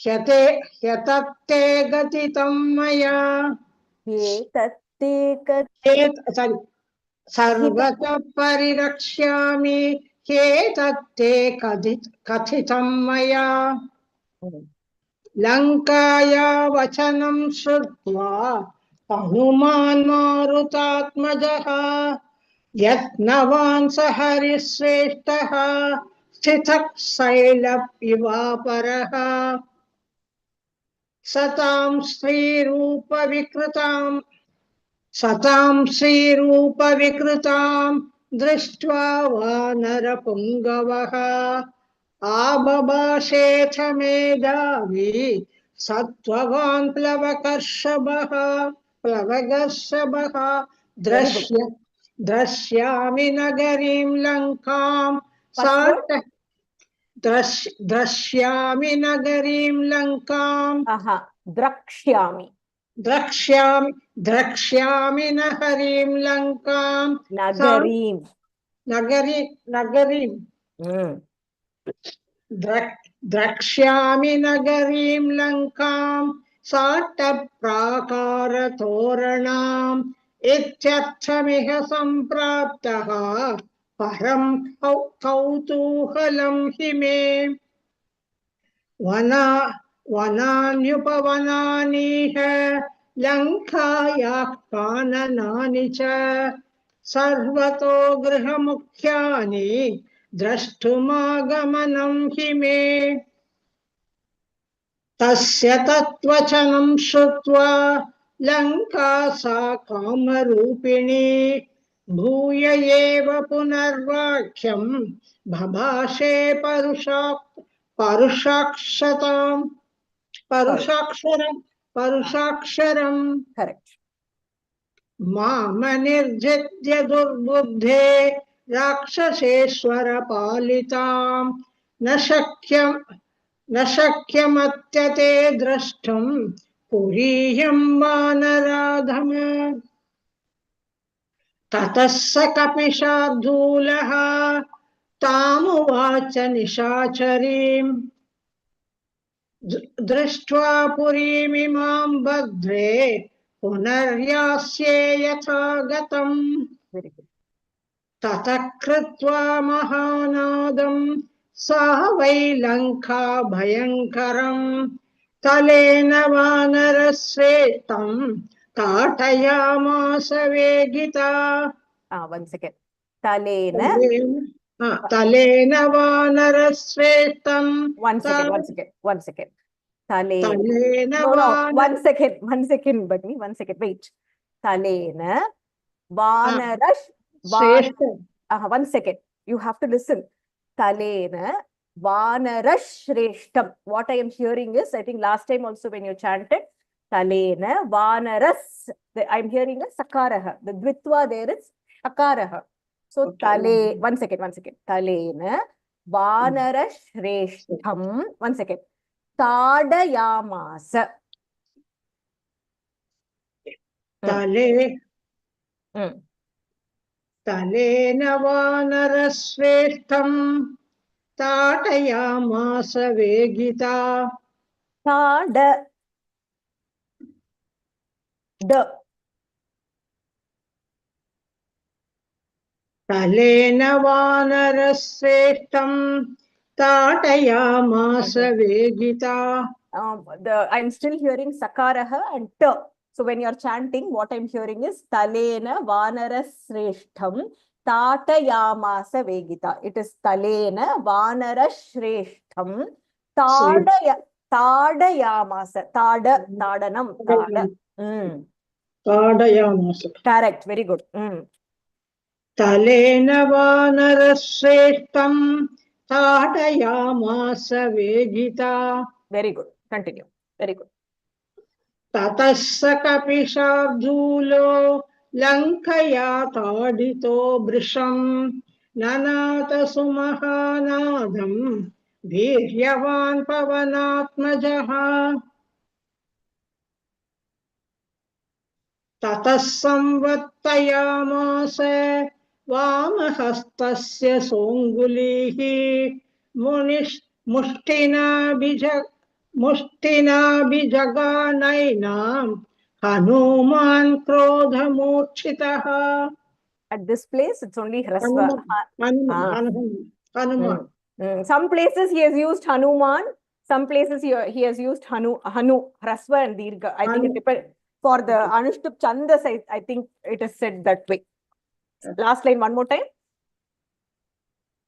ह्यतत्ते गतितं मया सर्वतः परिरक्ष्यामि ह्येतत्ते कथितं मया लङ्काया वचनं श्रुत्वा हनुमान् मारुतात्मजः यत्नवान् स हरिश्रेष्ठः स्थितः शैलपिवापरः सतां श्रीरूपविकृतां दृष्ट्वा वानरपुङ्गवः आबभाषेथ मेधावी सत्त्ववान् प्लवगर्षभः द्रश्यामि नगरीं लङ्कां द्रश्यामि नगरीं लङ्कां द्रक्ष्यामि नगरीं लङ्कां नगरीं द्रक्ष्यामि नगरीं लङ्कां साट्टप्राकारतोरणाम् इत्यर्थमिह सम्प्राप्तः परं कौतूहलं हि मे वनान्युपवनानीह लङ्कायाः काननानि च सर्वतो गृहमुख्यानि द्रष्टुमागमनं हि मे तस्य तत्वचनं श्रुत्वा लङ्का सा कामरूपिणी भूय एव पुनर्वाक्यं बभाषे परुषाक्षरम् मामनिर्जित्य दुर्बुद्धे राक्षसेश्वर पालितां न शक्यमत्यते द्रष्टुं पुरीयं वानराधम ततः स कपिशार्दूलः तामुवाच निशाचरीं दृष्ट्वा पुरीमिमां भद्रे पुनर्यास्ये यथा गतम् ततः कृत्वा महानादं सा वै Lanka भयङ्करं Talen वानरश्रेष्ठं ताटयामास वेगिता Talen वानरश्रेष्ठं one second. One second, Bagni, one second, wait. Talena Vanarash one second. You have to listen. Talena Vanarashreshtam. What I am hearing is, I think last time also when you chanted, Talena Vanaras, I'm hearing a Sakaraha. The Dvitva there is Sakaraha. So Tale, one second. Talena Vanarashreshtam. One second. Tadayamasa. Talena vanarashreshtam tatayamasa vegita. Talena vanarashreshtam tatayamasa vegita. I'm still hearing Sakaraha and Ta. So when you're chanting, what I'm hearing is Talena Vanarasreshtham Tatayamasa Vegita. It is Talena Vanarasreshtham Tadayamasa. Tadanam. Tadayamasa. Correct. Very good. Talena vanarashreshtam tadayamasa vegita. Very good. Continue. Very good. Tatassa kapishabdhulo lankaya tadito brisham nanata sumahanadam viryavan pavanatmajaha. Tatassamvattayamasa Vamahastasya songulihi mushtina bijaganainam Hanuman Krodhamurchitaha. At this place, it's only Hrasva. Hanuman. Hanuman. Some places he has used Hanuman. Some places he has used Hanu, Hrasva and Dirgha. I think it depends. For the Anushtup Chandas, I think it is said that way. Last line, one more time.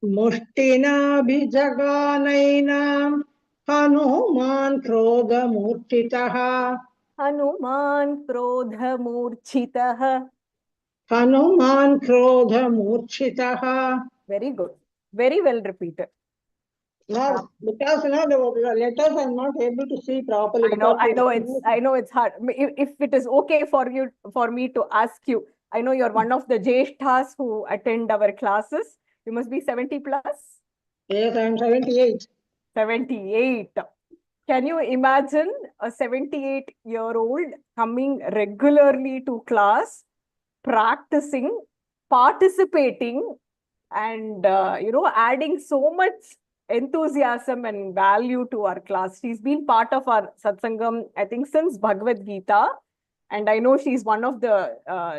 Mushtina bhijaganainam Hanuman Krodhamurchitaha. Hanuman Krodha Murchitaha. Hanuman Krodhamurchitaha. Very good. Very well repeated. No, because the letters I'm not able to see properly. I know it's hard. If it is okay for me to ask you, I know you're one of the Jeshthas who attend our classes. You must be 70 plus. Yes, I'm 78. 78. Can you imagine a 78-year-old coming regularly to class, practicing, participating, and adding so much enthusiasm and value to our class? She's been part of our satsangam, I think, since Bhagavad Gita, and I know she's one of the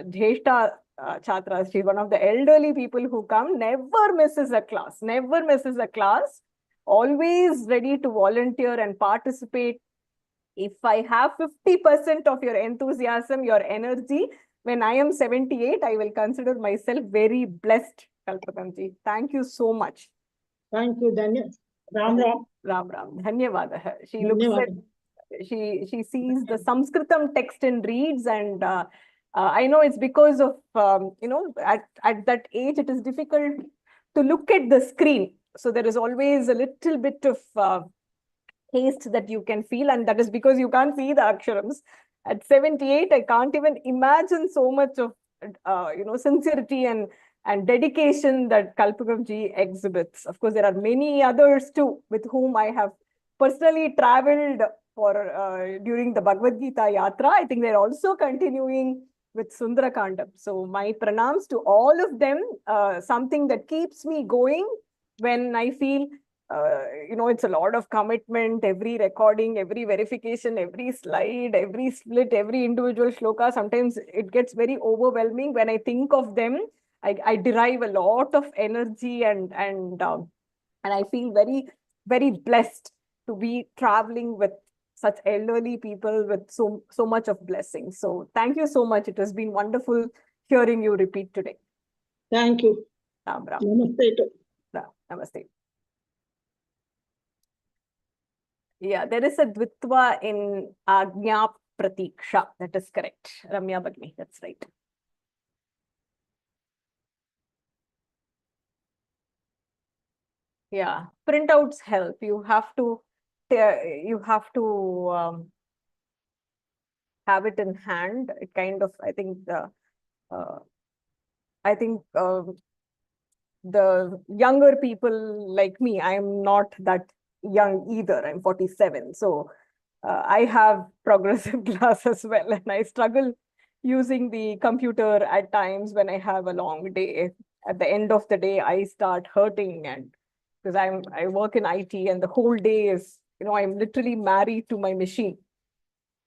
Jeshta Chatras. She's one of the elderly people who come, never misses a class, always ready to volunteer and participate. If I have 50% of your enthusiasm, your energy, when I am 78, I will consider myself very blessed, Kalpatamji. Thank you so much. Thank you, Danya. Ram Ram. Ram Ram. Dhanyavadaha. She looks at, she sees the Sanskritam text and reads, and I know it's because of, at that age, it is difficult to look at the screen. So there is always a little bit of haste that you can feel, and that is because you can't see the aksharams. At 78, I can't even imagine so much of sincerity and dedication that Kalpagam-ji exhibits. Of course, there are many others too with whom I have personally traveled for during the Bhagavad Gita Yatra. I think they're also continuing with Sundara Kandam. So my pranams to all of them, something that keeps me going when I feel it's a lot of commitment, every recording, every verification, every slide, every split, every individual shloka. Sometimes it gets very overwhelming. When I think of them, I derive a lot of energy and I feel very, very blessed to be traveling with such elderly people with so much of blessings. So thank you so much. It has been wonderful hearing you repeat today. Thank you. Ram Ram. Namaste. Namaste. Yeah, there is a Dvitva in Agnya Pratiksha. That is correct. Ramya Bagni, that's right. Yeah, printouts help. You have to have it in hand. It kind of, I think the younger people like me, I am not that young either. I'm 47. So I have progressive glass as well. And I struggle using the computer at times when I have a long day. At the end of the day, I start hurting, and because I work in IT and the whole day is, I'm literally married to my machine.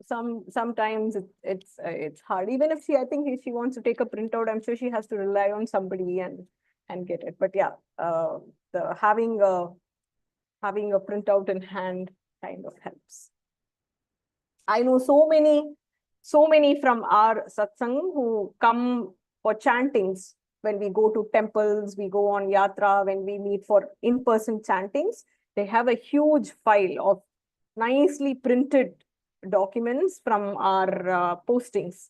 Sometimes it's hard. Even if I think if she wants to take a printout, I'm sure she has to rely on somebody and get it. But yeah, the having a printout in hand kind of helps. I know so many from our satsang who come for chantings. When we go to temples, we go on yatra, when we meet for in-person chantings, they have a huge file of nicely printed documents from our postings.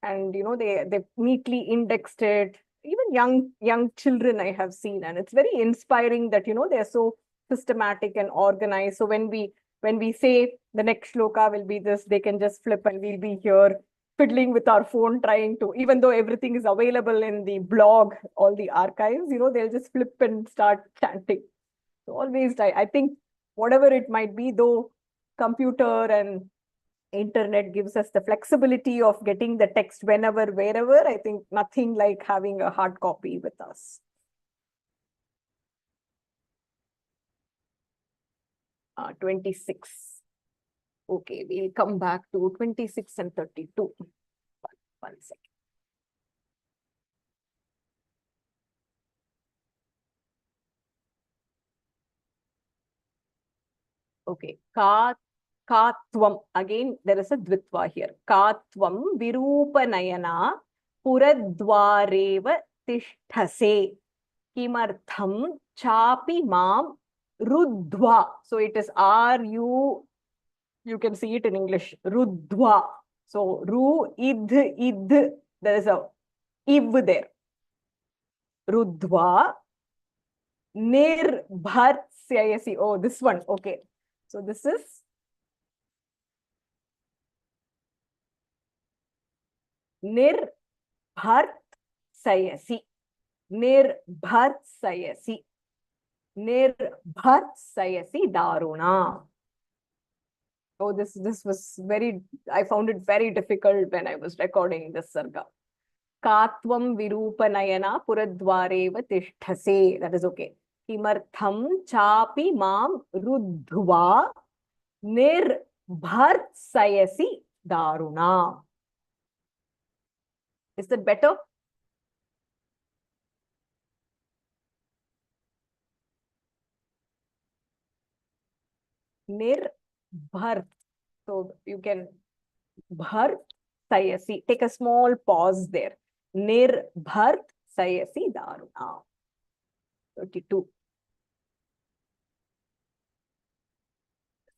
And, they neatly indexed it. Even young children I have seen, and it's very inspiring that, they're so systematic and organized. So when we say the next shloka will be this, they can just flip and we'll be here fiddling with our phone, trying to, even though everything is available in the blog, all the archives, they'll just flip and start chanting. So always, I think whatever it might be, though computer and internet gives us the flexibility of getting the text whenever, wherever, I think nothing like having a hard copy with us. 26. Okay, we'll come back to 26 and 32. One second. Okay, Katvam. Again, there is a dvitva here. Katvam virupanayana puradvareva tishtase kimartham chapi mam rudva. So it is R-U, you can see it in English, rudva. So ru, id, there is a iv there. Rudva, nirbharsyayasi. Oh, this one. Okay. So this is nirbharsyayasi. Nirbharsyayasi. Nirbharsyayasi daruna. Oh, this was very, I found it very difficult when I was recording this sarga. Katvam virupanayana puradvareva tishtase. That is okay. Kimartham chapi mam rudhva nirbharsyayasi daruna. Is that better? Nirbhar. So you can bharsayasi. Take a small pause there. Nirbharsayasi daruna. 32.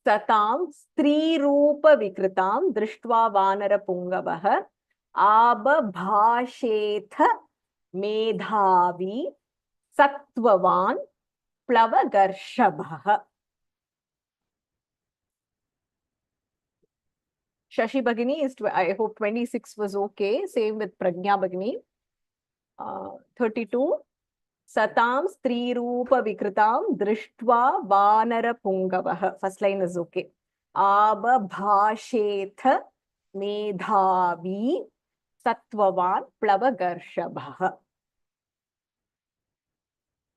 Satam strirupa vikritam drishtva vanara pungavah ababhashetha medhavi sattvavan plavagarshobhah. Shashi Bhagini is, I hope 26 was okay. Same with Pragya Bhagini. 32. Satam strirupa vikritam drishtva vanara pungavah. First line is okay. Ababhashetha medhavi sattvavan plavagarshobhah.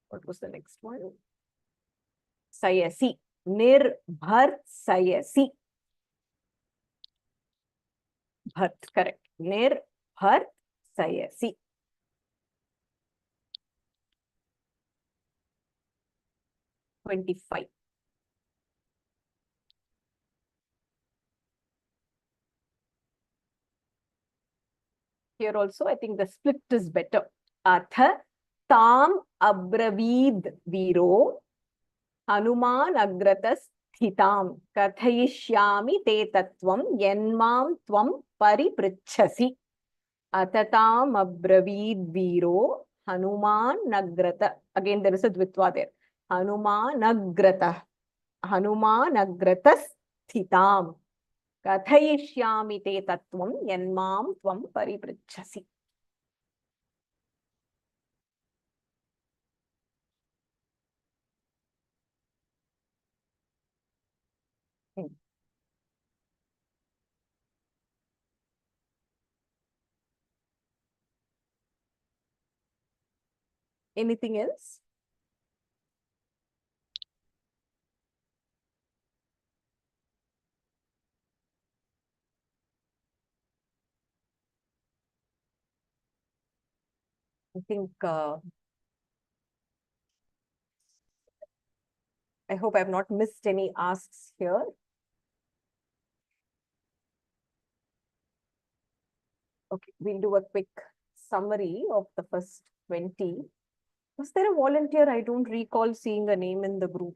What was the next one? Sayasi. Nirbharsayasi. Bhart, correct. Nirbharsayasi. (25). Here also, I think the split is better. Atha tam abravid viro Hanuman agratas thitam kathayishyami te tattvam yenmam tvam pariprichasi. Atatam abravid viro Hanuman nagrata. Again, there is a dvitva there. Hanuman nagrata. Hanuman nagratas thitam kathayishyami te tattvam yenmam tvam pariprichasi. Anything else? I think I hope I have not missed any asks here. Okay, we'll do a quick summary of the first 20. Was there a volunteer? I don't recall seeing a name in the group.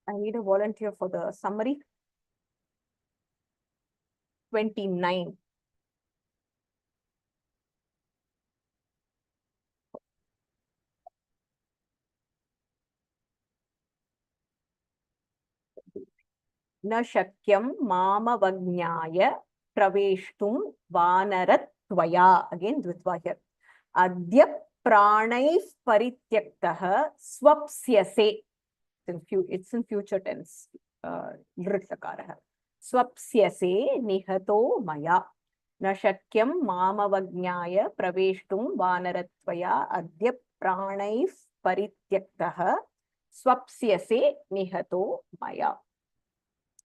I need a volunteer for the summary. 29. Na shakyam mamavagnyaya praveshtum vanarat tvaya. Again, dvitva here. Adya pranai parityaktaha swapsyase. It's in future tense. Nritakaraha. Swapsyase nihato maya. न शक्यं मामवज्ञाय प्रवेष्टुं वानरत्वया अद्य प्राणैः परित्यक्तः स्वप्स्यसे निहतो maya.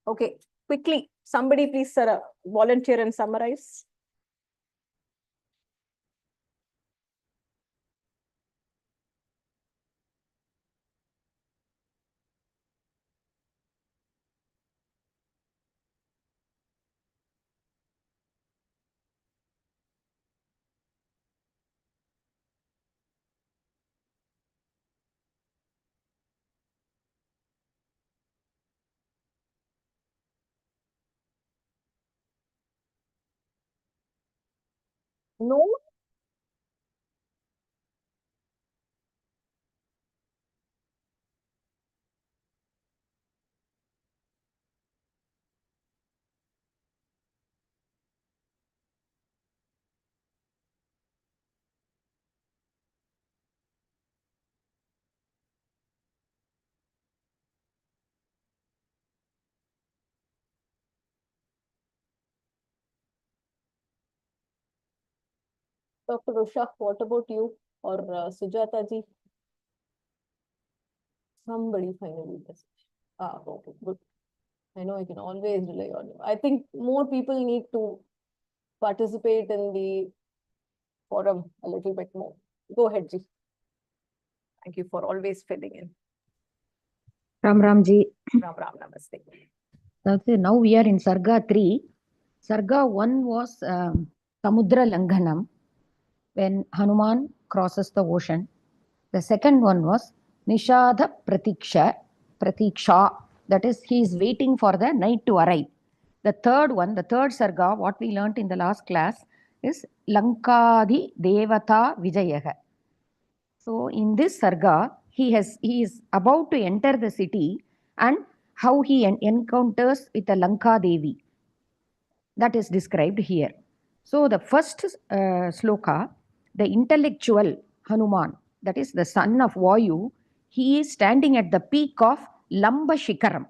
Okay, quickly, somebody please volunteer and summarize. No. Dr. Usha, what about you or Sujata ji? Somebody finally does. Okay, good. I know I can always rely on you. I think more people need to participate in the forum a little bit more. Go ahead, Ji. Thank you for always filling in. Ram Ramji. Ram Ram, namaste. Now we are in Sarga 3. Sarga 1 was Samudra Langhanam, when Hanuman crosses the ocean. The second one was Nishadha Pratiksha, that is, he is waiting for the night to arrive. The third one, the third Sarga, what we learnt in the last class, is Lankadi Devata Vijayaha. So in this Sarga, he is about to enter the city and how he encounters with the Lanka Devi. That is described here. So the first sloka, the intellectual Hanuman, that is the son of Vayu, he is standing at the peak of Lamba Shikaram.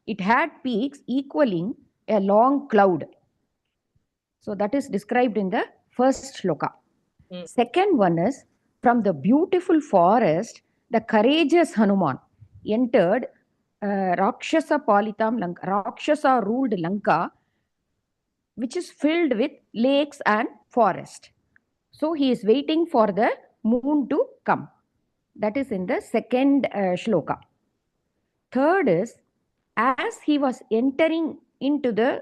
It had peaks equaling a long cloud. So that is described in the first sloka. Second one is, from the beautiful forest, the courageous Hanuman entered Rakshasa Palitam Lanka, Rakshasa ruled Lanka, which is filled with lakes and forest. So he is waiting for the moon to come. That is in the second shloka. Third is, as he was entering into the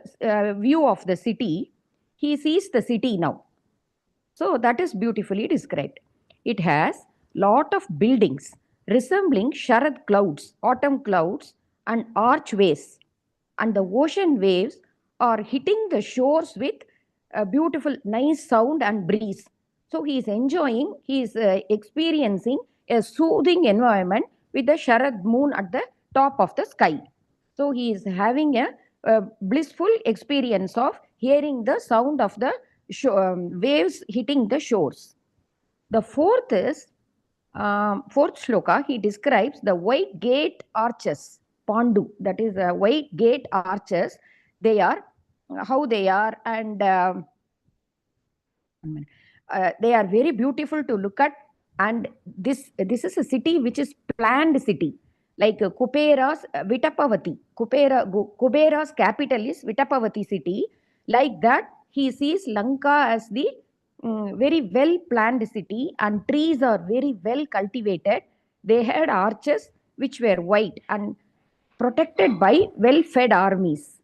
view of the city, he sees the city now. So that is beautifully described. It has lot of buildings resembling Sharad clouds, autumn clouds, and archways. And the ocean waves are hitting the shores with a beautiful, nice sound and breeze. So he is enjoying, he is experiencing a soothing environment with the Sharad moon at the top of the sky. So he is having a blissful experience of hearing the sound of the waves hitting the shores. The fourth is, fourth shloka, he describes the white gate arches, Pandu, that is white gate arches. They are, how they are, and they are very beautiful to look at. And this is a city which is planned city. Like Kupera's Vitapavati. Kubera's capital is Vitapavati city. Like that, he sees Lanka as the very well planned city, and trees are very well cultivated. They had arches which were white and protected by well fed armies.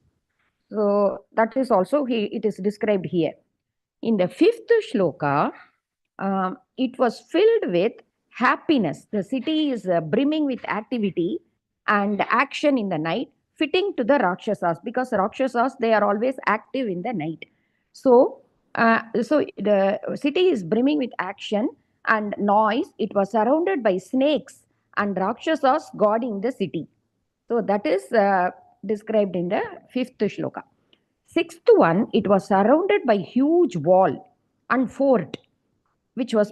So that is also it is described here. In the fifth shloka, it was filled with happiness. The city is brimming with activity and action in the night, fitting to the Rakshasas, because Rakshasas, they are always active in the night. So the city is brimming with action and noise. It was surrounded by snakes and Rakshasas guarding the city. So that is described in the fifth shloka. Sixth one, it was surrounded by huge wall and fort. which was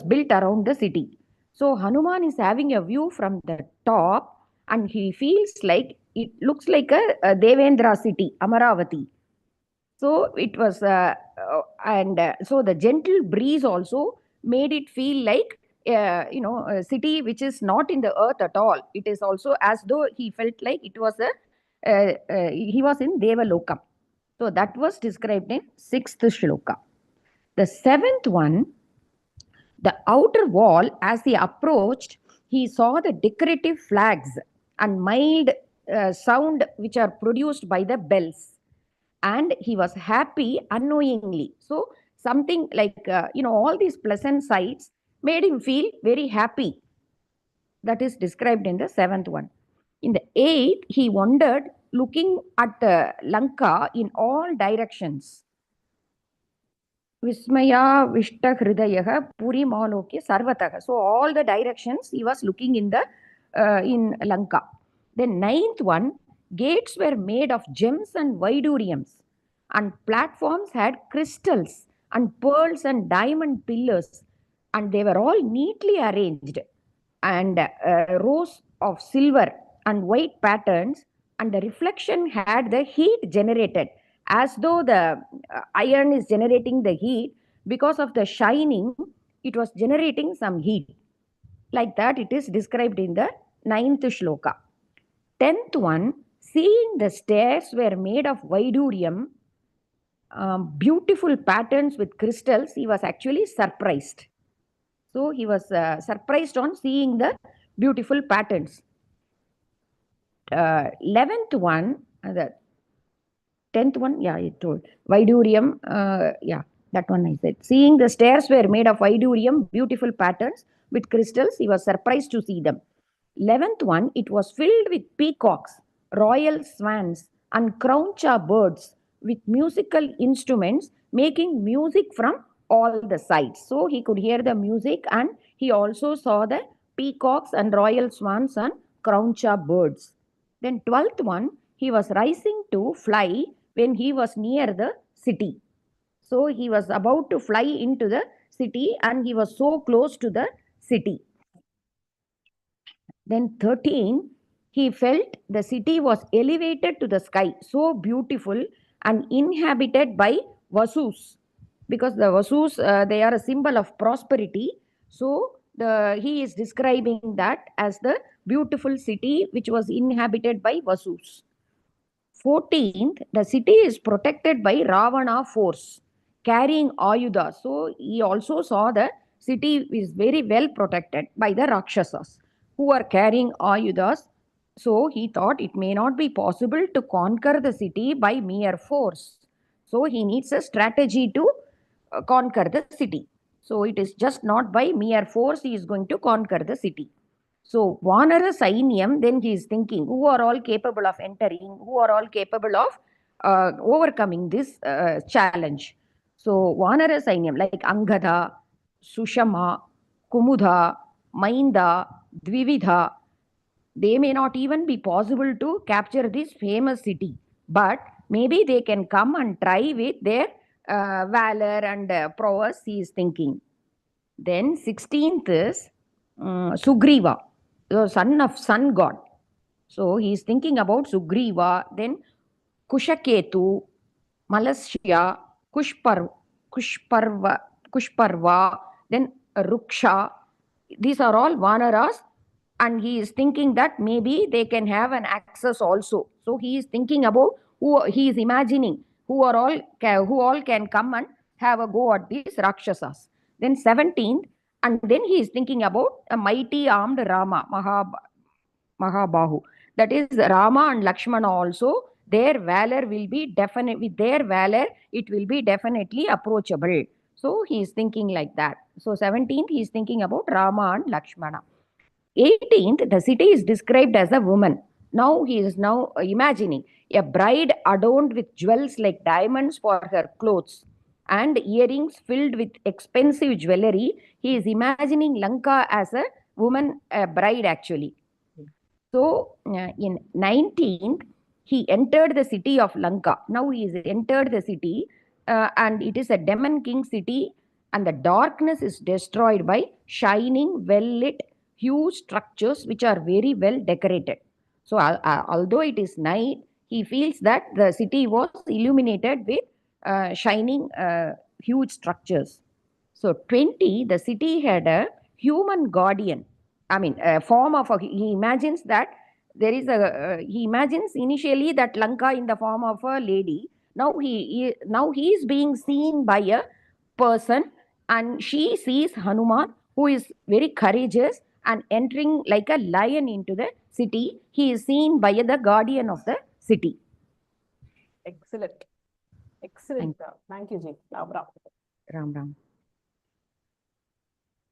built around the city. So Hanuman is having a view from the top, and he feels like it looks like a Devendra city, Amaravati. So it was, so the gentle breeze also made it feel like, a city which is not in the earth at all. It is also as though he felt like it was he was in Devalokam. So that was described in 6th shloka. The 7th one, the outer wall, as he approached, he saw the decorative flags and mild sound which are produced by the bells. And he was happy unknowingly. So something like, all these pleasant sights made him feel very happy. That is described in the 7th one. In the 8th, he wandered looking at Lanka in all directions. Vismaya Vishta Hridayaha Puri Malokya Sarvataha. So all the directions he was looking in Lanka. The 9th one, gates were made of gems and viduriums, and platforms had crystals and pearls and diamond pillars, and they were all neatly arranged, and rows of silver and white patterns, and the reflection had the heat generated, as though the iron is generating the heat. Because of the shining, it was generating some heat. Like that, it is described in the 9th shloka. 10th one, seeing the stairs were made of vidurium, beautiful patterns with crystals, he was actually surprised. So he was surprised on seeing the beautiful patterns. 11th one, the 10th one, yeah, it told. Vidurium, yeah, that one I said. Seeing the stairs were made of vidurium, beautiful patterns with crystals, he was surprised to see them. 11th one, it was filled with peacocks, royal swans, and crowncha birds with musical instruments making music from all the sides. So he could hear the music, and he also saw the peacocks and royal swans and crowncha birds. Then 12th one, he was rising to fly when he was near the city. So he was about to fly into the city, and he was so close to the city. Then 13, he felt the city was elevated to the sky, so beautiful and inhabited by Vasus. Because the Vasus, they are a symbol of prosperity. So he is describing that as the beautiful city which was inhabited by Vasus. 14th, the city is protected by Ravana force carrying Ayuda. So he also saw the city is very well protected by the Rakshasas who are carrying Ayudas. So he thought it may not be possible to conquer the city by mere force. So he needs a strategy to conquer the city. So it is just not by mere force he is going to conquer the city. So Vanara Sainyam, then he is thinking, who are all capable of entering, who are all capable of overcoming this challenge. So Vanara Sainyam, like Angada, Sushama, Kumudha, Mainda, Dvividha, they may not even be possible to capture this famous city, but maybe they can come and try with their valor and prowess, he is thinking. Then 16th is Sugriva, the son of sun god. So he is thinking about Sugriva, then Kushaketu, Malasya, Kushparva, then Ruksha. These are all Vanaras, and he is thinking that maybe they can have an access also. So he is thinking about who he is imagining who all can come and have a go at these Rakshasas. Then 17th, and then he is thinking about a mighty armed Rama, Mahabahu. That is Rama and Lakshmana also. Their valor will be definite. With their valor, it will be definitely approachable. So he is thinking like that. So 17th, he is thinking about Rama and Lakshmana. 18th, the city is described as a woman. Now he is now imagining a bride adorned with jewels like diamonds for her clothes and earrings filled with expensive jewelry. He is imagining Lanka as a woman, a bride actually. So in 19th, he entered the city of Lanka. Now he has entered the city, and it is a demon king city, and the darkness is destroyed by shining, well-lit, huge structures which are very well decorated. So although it is night, he feels that the city was illuminated with shining huge structures. So 20, the city had a human guardian. I mean, a form of he imagines that there is he imagines initially that Lanka in the form of a lady. Now he is being seen by a person, and she sees Hanuman, who is very courageous and entering like a lion into the city. He is seen by the guardian of the city. Excellent. Excellent. Thank you, Ji. Ram Ram. Ram Ram.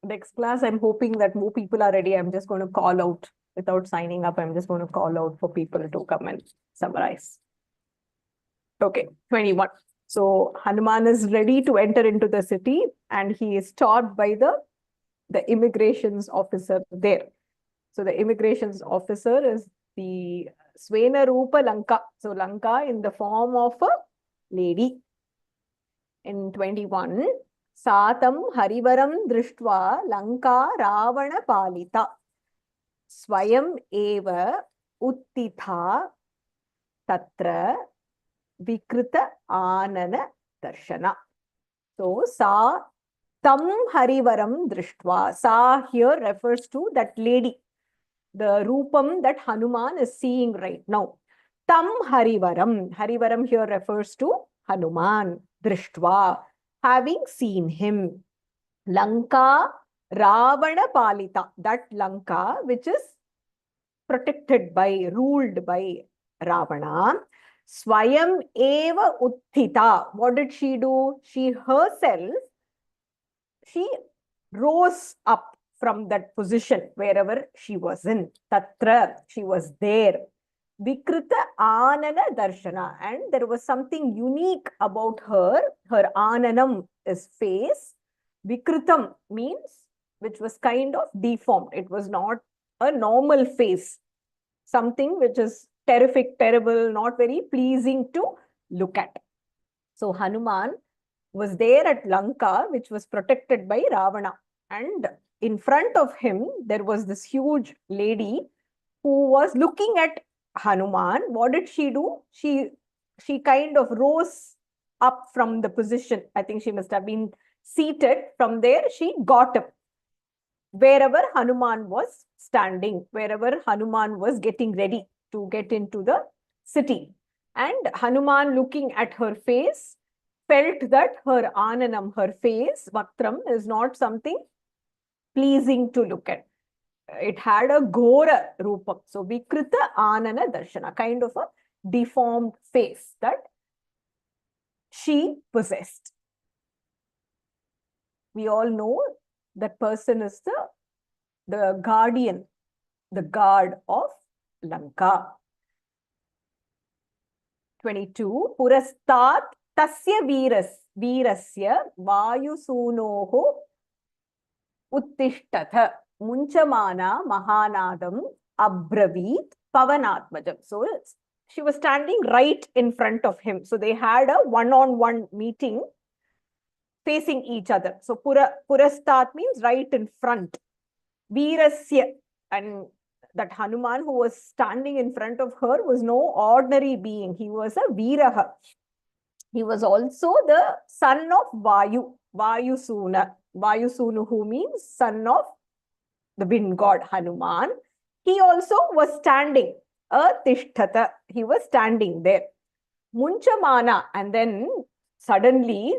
Next class, I'm hoping that more people are ready. I'm just going to call out without signing up. I'm just going to call out for people to come and summarize. Okay, 21. So Hanuman is ready to enter into the city, and he is stopped by the immigrations officer there. So the immigrations officer is the Svena Rupa Lanka. So Lanka in the form of a lady. In 21, Satam Harivaram Drishtva Lanka Ravana Palita Swayam Eva Uttitha Tatra Vikrita Anana Darshana. So Sa Tam Harivaram Drishtva. Sa here refers to that lady, the Rupam that Hanuman is seeing right now. Tam Harivaram. Harivaram here refers to Hanuman. Drishtva. Having seen him. Lanka Ravana Palita. That Lanka which is protected by, ruled by Ravana. Swayam Eva Uttita. What did she do? She herself, she rose up from that position wherever she was in. Tatra, she was there. Vikrita Anana Darshana. And there was something unique about her. Her Ananam is face. Vikritam means which was kind of deformed. It was not a normal face. Something which is terrific, terrible, not very pleasing to look at. So Hanuman was there at Lanka, which was protected by Ravana. And in front of him, there was this huge lady who was looking at Hanuman. What did she do? She kind of rose up from the position. I think she must have been seated. From there, she got up. Wherever Hanuman was standing, wherever Hanuman was getting ready to get into the city. And Hanuman, looking at her face, felt that her Ananam, her face, Vaktram, is not something pleasing to look at. It had a Ghora Rupam. So Vikrita Anana Darshana, kind of a deformed face that she possessed. We all know that person is the guardian, the guard of Lanka. 22. Purastat tasya virasya vayusunoho uttishtatha munchamana mahanadam abravit pavanatmajam. So she was standing right in front of him. So they had a one-on-one meeting facing each other. So purastat means right in front. Virasya, and that Hanuman who was standing in front of her was no ordinary being. He was a Viraha. He was also the son of Vayu, Vayusuna. Vayusunuhu means son of the wind god Hanuman. He also was standing. Tishtata. He was standing there. Munchamana. And then suddenly,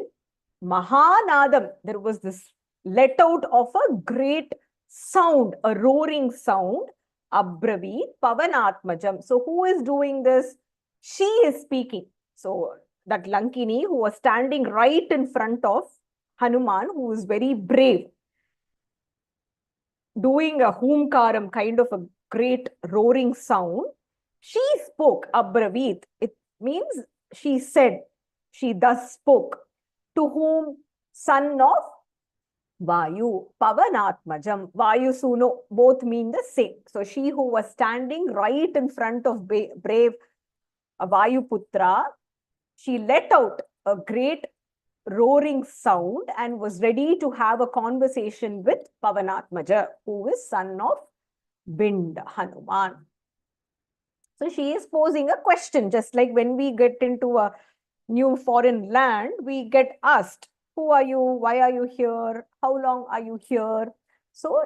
Mahanadam. There was this let out of a great sound, a roaring sound. Abravit Pavanatmajam. So who is doing this? She is speaking. So that Lankini who was standing right in front of Hanuman, who is very brave, doing a humkaram, kind of a great roaring sound, she spoke, Abravit. It means she said, she thus spoke. To whom? Son of Vayu, Pavanatmajam, Vayu Suno, both mean the same. So she who was standing right in front of brave Vayu Putra, she let out a great roaring sound and was ready to have a conversation with Pavanatmaja, who is son of wind, Hanuman. So she is posing a question, just like when we get into a new foreign land, we get asked, who are you? Why are you here? How long are you here? So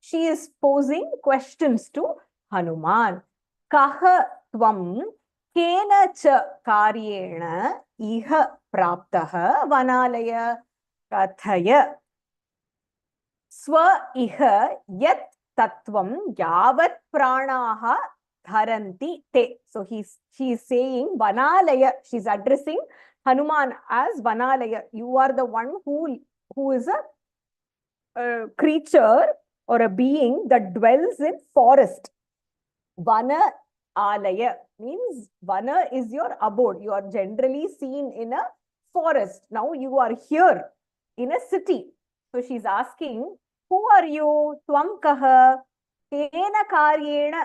she is posing questions to Hanuman. Kaha tvam kena cha karyena iha praptaha vanalaya kathaya swa iha yat tattvam yavat pranaha dharanti te. So she is saying Vanalaya. She's addressing Hanuman as Vanalaya. You are the one who is a creature or a being that dwells in forest. Vana alaya means Vana is your abode. You are generally seen in a forest. Now you are here in a city. So she's asking, who are you? Tvam kaha kena karyena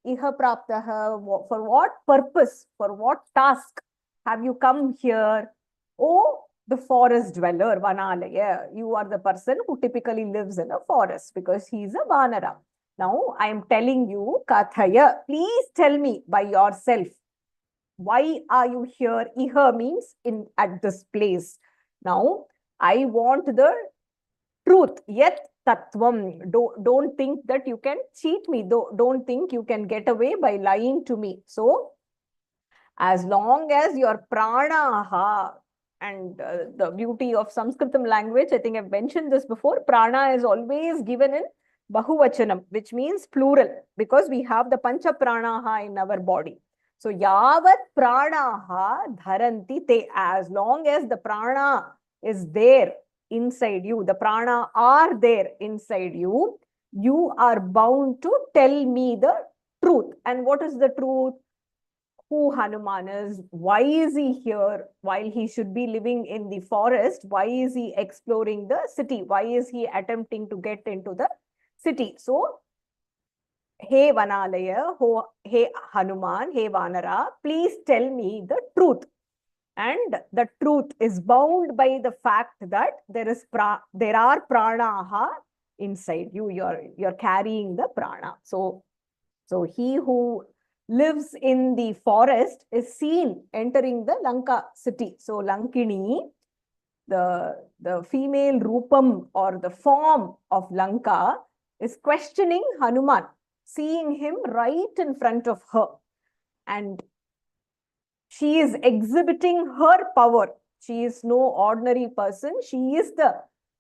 iha praptaha. For what purpose? For what task have you come here? Oh, the forest dweller, Vanalaya. You are the person who typically lives in a forest because he's a Vanara. Now I am telling you, Kathaya, please tell me by yourself. Why are you here? Iha means at this place. Now I want the truth. Yet tattvam. Don't think that you can cheat me. Don't think you can get away by lying to me. So as long as your pranaha, and the beauty of Sanskritam language, I think I've mentioned this before, prana is always given in bahuvachanam, which means plural, because we have the pancha pranaha in our body. So yavat pranaha dharanti te, as long as the prana is there inside you, the prana are there inside you, you are bound to tell me the truth. And what is the truth? Who Hanuman is, why is he here while he should be living in the forest? Why is he exploring the city? Why is he attempting to get into the city? So, hey Vanalaya, hey Hanuman, hey Vanara, please tell me the truth. And the truth is bound by the fact that there are pranaha inside you. You're carrying the prana. So he who lives in the forest is seen entering the Lanka city. So Lankini, the female Rupam or the form of Lanka, is questioning Hanuman, seeing him right in front of her. And she is exhibiting her power. She is no ordinary person. She is the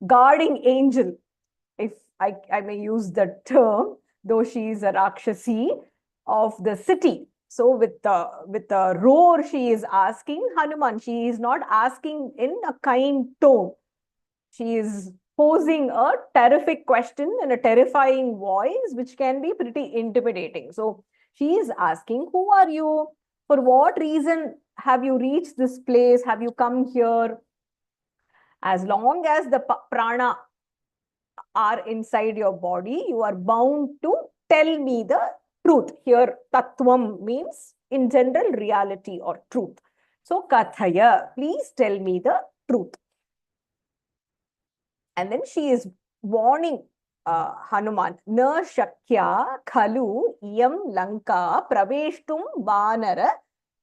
guarding angel, if I may use the term, though she is a Rakshasi of the city. So with the roar, she is asking Hanuman. She is not asking in a kind tone. She is posing a terrific question in a terrifying voice, which can be pretty intimidating. So she is asking, who are you? For what reason have you reached this place? Have you come here? As long as the prana are inside your body, you are bound to tell me the truth. Here, tattvam means in general reality or truth. So, kathaya, please tell me the truth. And then she is warning Hanuman, na shakya khalu iyam lanka praveshtum vanara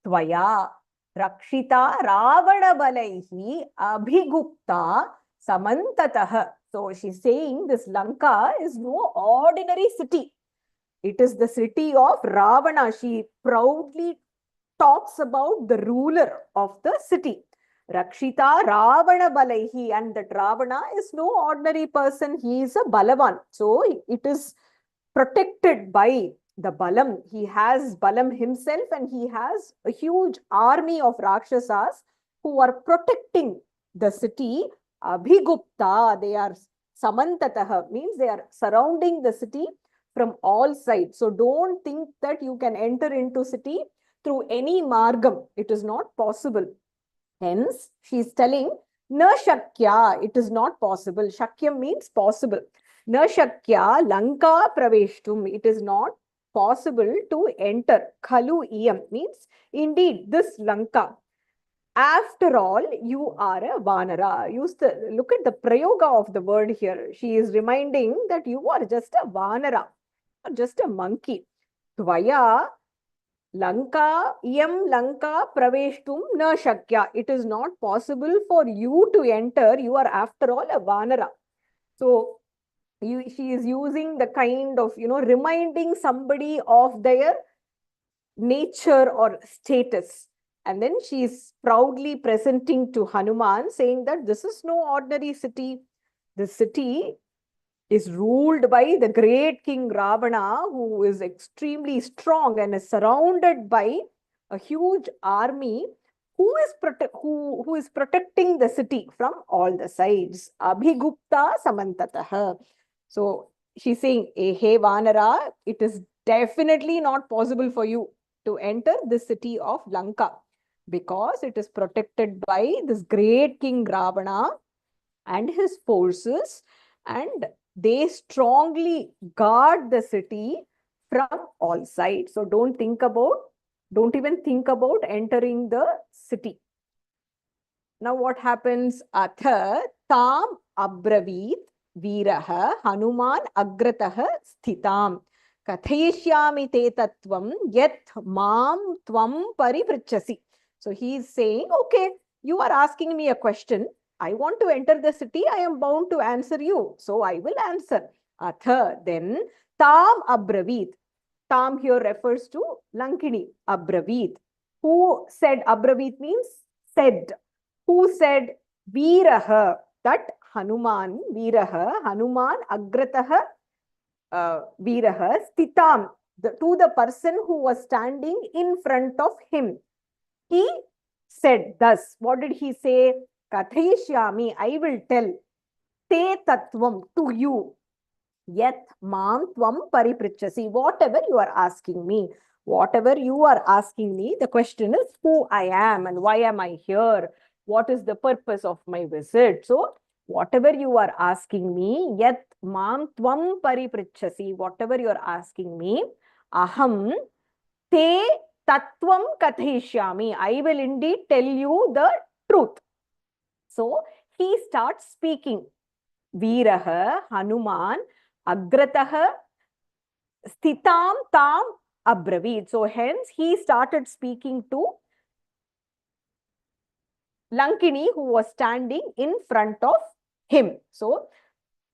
tvaya rakshita ravana balaihi abhigupta samantatah. So she's saying this Lanka is no ordinary city. It is the city of Ravana. She proudly talks about the ruler of the city. Rakshita Ravana Balaihi, and that Ravana is no ordinary person. He is a Balavan. So it is protected by the Balam. He has Balam himself, and he has a huge army of Rakshasas who are protecting the city. Abhigupta, they are Samantatah, means they are surrounding the city from all sides. So don't think that you can enter into city through any margam. It is not possible. Hence, she is telling, na shakya, it is not possible. Shakya means possible. Na shakya lanka praveshtum, it is not possible to enter. Khalu iyam means indeed this Lanka. after all, you are a Vanara. Look at the prayoga of the word here. She is reminding that you are just a Vanara, or just a monkey. Tvaya Lanka praveshtum na shakya. It is not possible for you to enter. You are after all a Vanara. So she is using the kind of, reminding somebody of their nature or status. And then she is proudly presenting to Hanuman, saying that this is no ordinary city. The city is ruled by the great king Ravana, who is extremely strong and is surrounded by a huge army who is protecting the city from all the sides. Abhigupta samantatah. So she's saying, hey Vanara, it is definitely not possible for you to enter the city of Lanka because it is protected by this great king Ravana and his forces, and they strongly guard the city from all sides. So don't even think about entering the city. Now what happens? Atha tam abravit viraha Hanuman agratah sthitam kathayishyami te tattvam yat mam tvam paripritchasi. So he is saying, okay, you are asking me a question. I want to enter the city. I am bound to answer you. So I will answer. Atha, then tam abravit. Tam here refers to Lankini. Abravit. Who said abravit means said? Who said Viraha? That Hanuman, Viraha, Hanuman Agrataha Viraha Stitam, to the person who was standing in front of him. He said thus. What did he say? Kathayishyami, I will tell. Te tattvam, to you. Yat mam tvam paripritchasi, whatever you are asking me. Whatever you are asking me, the question is who I am and why am I here? What is the purpose of my visit? So, whatever you are asking me, yat mam tvam paripritchasi, whatever you are asking me, aham te tattvam kathayishyami, I will indeed tell you the truth. So, he starts speaking. Viraha, Hanuman, Agrataha, Sthitam Tam Abravit. So hence he started speaking to Lankini, who was standing in front of him. So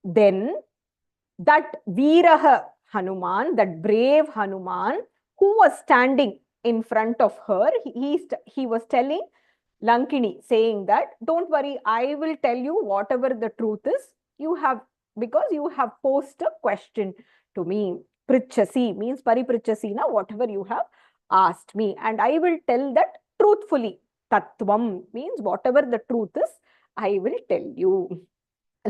then that Viraha Hanuman, that brave Hanuman, who was standing in front of her, he was telling Lankini, saying that, don't worry, I will tell you whatever the truth is. Because you have posed a question to me. Pritchasi means paripritchasi, na, whatever you have asked me, and I will tell that truthfully. Tattvam means whatever the truth is, I will tell you.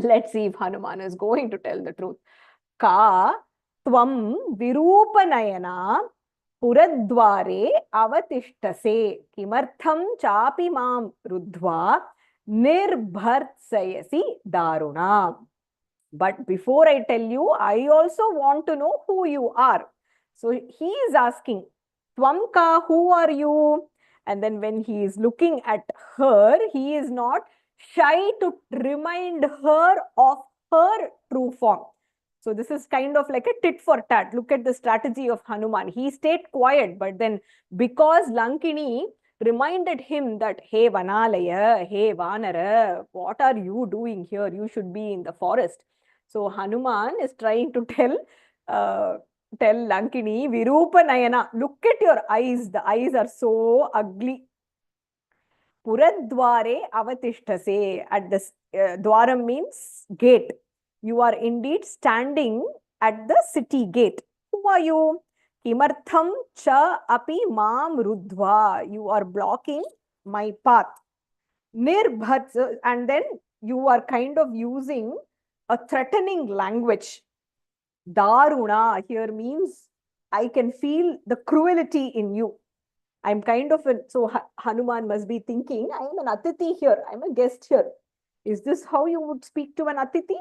Let's see if Hanuman is going to tell the truth. Ka tvam virupanayana puradware avatishtase kimartham chapi mam rudhva nirbhartsayasi daruna. But before I tell you, I also want to know who you are. So he is asking, Twamka, who are you? And then when he is looking at her, he is not shy to remind her of her true form. So this is kind of like a tit for tat. Look at the strategy of Hanuman. He stayed quiet, but then because Lankini reminded him that, hey Vanalaya, hey Vanara, what are you doing here? You should be in the forest. So Hanuman is trying to tell Lankini, Virupa Nayana, look at your eyes. The eyes are so ugly. Puradware avatishtase. At the dwaram means gate. You are indeed standing at the city gate. Who are you? Kimartham cha api mam rudhva. You are blocking my path. Nirbhats, and then you are kind of using a threatening language. Daruna here means I can feel the cruelty in you. I'm kind of so Hanuman must be thinking, I am an Atiti here. I'm a guest here. Is this how you would speak to an Atiti?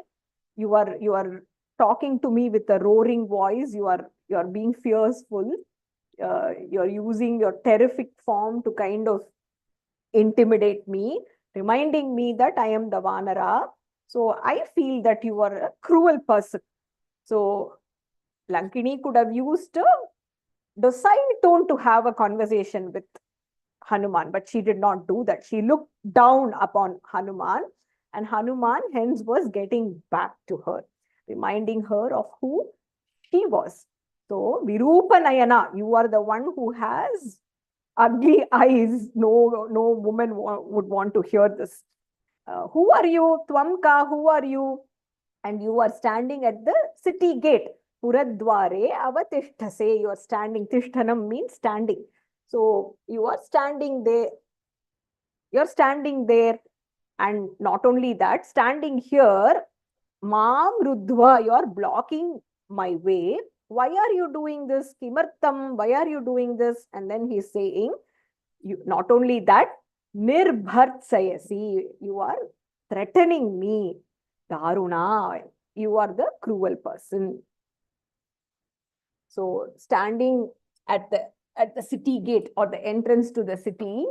You are talking to me with a roaring voice. You are being fearful. You're using your terrific form to kind of intimidate me, reminding me that I am the Vanara. So I feel that you are a cruel person. So Lankini could have used a docile tone to have a conversation with Hanuman, but she did not do that. She looked down upon Hanuman, and Hanuman hence was getting back to her, reminding her of who she was. So, Virupanayana, you are the one who has ugly eyes. No woman would want to hear this. Who are you? Twamka, who are you? And you are standing at the city gate. Puradware avatishtase. You are standing. Tishthanam means standing. So you are standing there. You're standing there. And not only that, standing here, Mam Rudhva, you're blocking my way. Why are you doing this? Kimartam, why are you doing this? And then he's saying, not only that, Nirbhartsayasi, you are threatening me. Daruna, you are the cruel person. So standing at the city gate or the entrance to the city,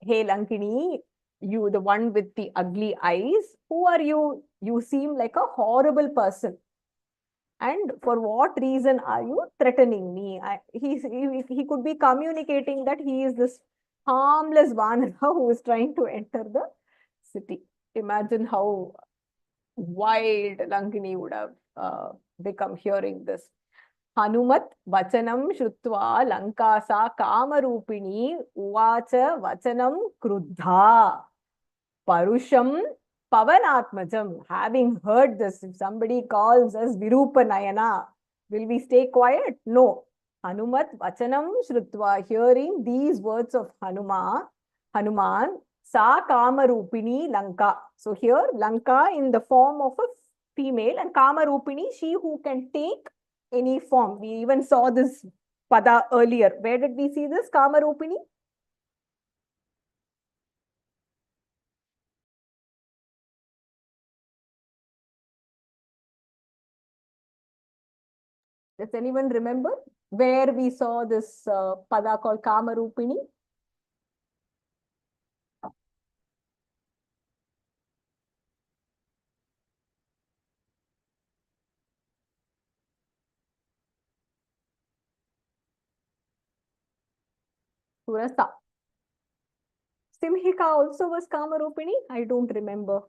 hey Lankini, you the one with the ugly eyes, who are you? You seem like a horrible person. And for what reason are you threatening me? He could be communicating that he is this harmless Vanara who is trying to enter the city. Imagine how wild Lankini would have become hearing this. Hanumat vachanam shrutva lankasa kamarupini uvacha vachanam kruddha parusham pavanatmajam. Having heard this, if somebody calls us Virupanayana, will we stay quiet? No. Hanumat vachanam shrutva, hearing these words of Hanuman, sa kamarupini lanka. So here Lanka in the form of a female, and kamarupini, she who can take any form. We even saw this pada earlier. Where did we see this kamarupini? Does anyone remember where we saw this pada called kamarupini? Surasa. Simhika also was kamarupini? I don't remember.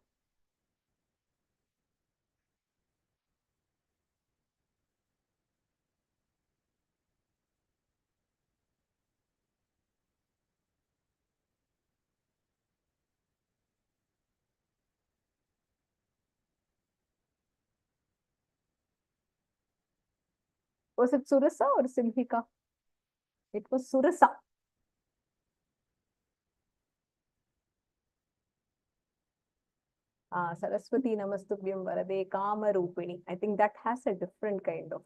Was it Surasa or Simhika? It was Surasa. Saraswati Namastubhyam Varade Kamarupini. I think that has a different kind of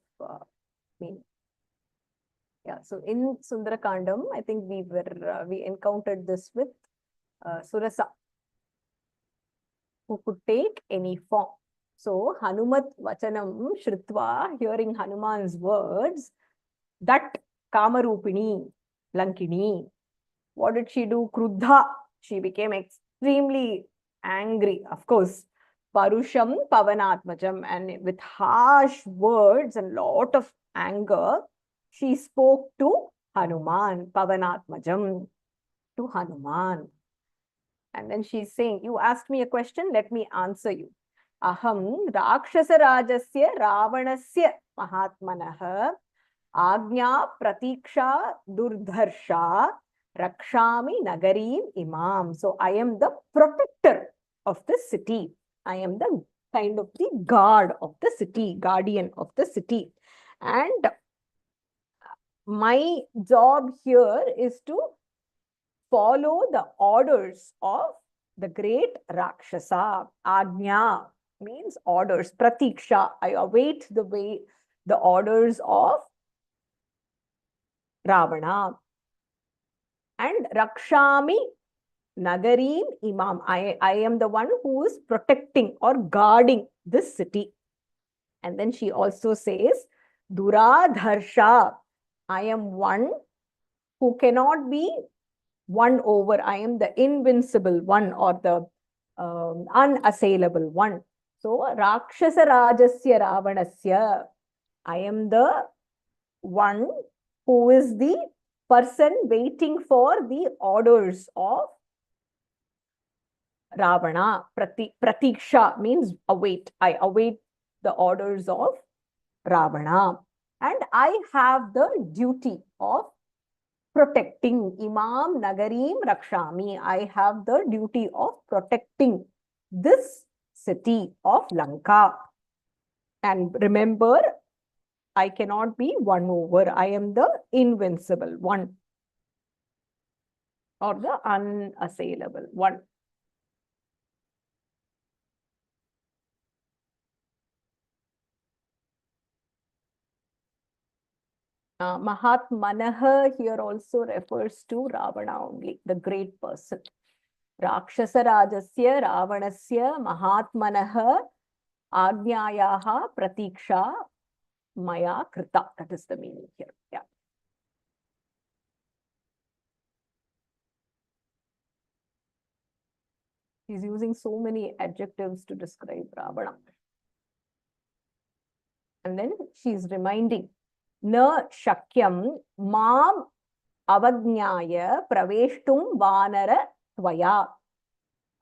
meaning. Yeah, so in Sundara Kandam, I think we encountered this with Surasa, who could take any form. So Hanumat Vachanam Shrutva, hearing Hanuman's words, that Kamarupini, Lankini, what did she do? Kruddha, she became extremely angry, of course. Parusham Pavanatmajam, and with harsh words and lot of anger, she spoke to Hanuman, Pavanatmajam, to Hanuman. And then she's saying, you asked me a question, let me answer you. Aham Rakshasa Rajasya Ravanasya Mahatmanah Agnya Pratiksha Durdharsha Rakshami Nagarim Imam. So I am the protector of the city. I am the kind of the guard of the city, guardian of the city. And my job here is to follow the orders of the great Rakshasa. Agnya means orders. Pratiksha, I await the orders of Ravana. And Rakshami Nagarim Imam. I am the one who is protecting or guarding this city. And then she also says, Duradharsha. I am one who cannot be one over. I am the invincible one, or the unassailable one. So, Rakshasa Rajasya Ravanasya, I am the one who is the person waiting for the orders of Ravana. Pratiksha means await. I await the orders of Ravana. And I have the duty of protecting. Imam Nagarim Rakshami. I have the duty of protecting this city of Lanka. And remember, I cannot be won over. I am the invincible one, or the unassailable one. Mahatmanaha here also refers to Ravana only, the great person. Rakshasa Rajasya Ravanasya Mahatmanaha Agnayaha Pratiksha Maya Krita. That is the meaning here. Yeah. He's using so many adjectives to describe Ravana. And then she's reminding, Na Shakyam Mam Avajnaya Praveshtum Vanara Tvaya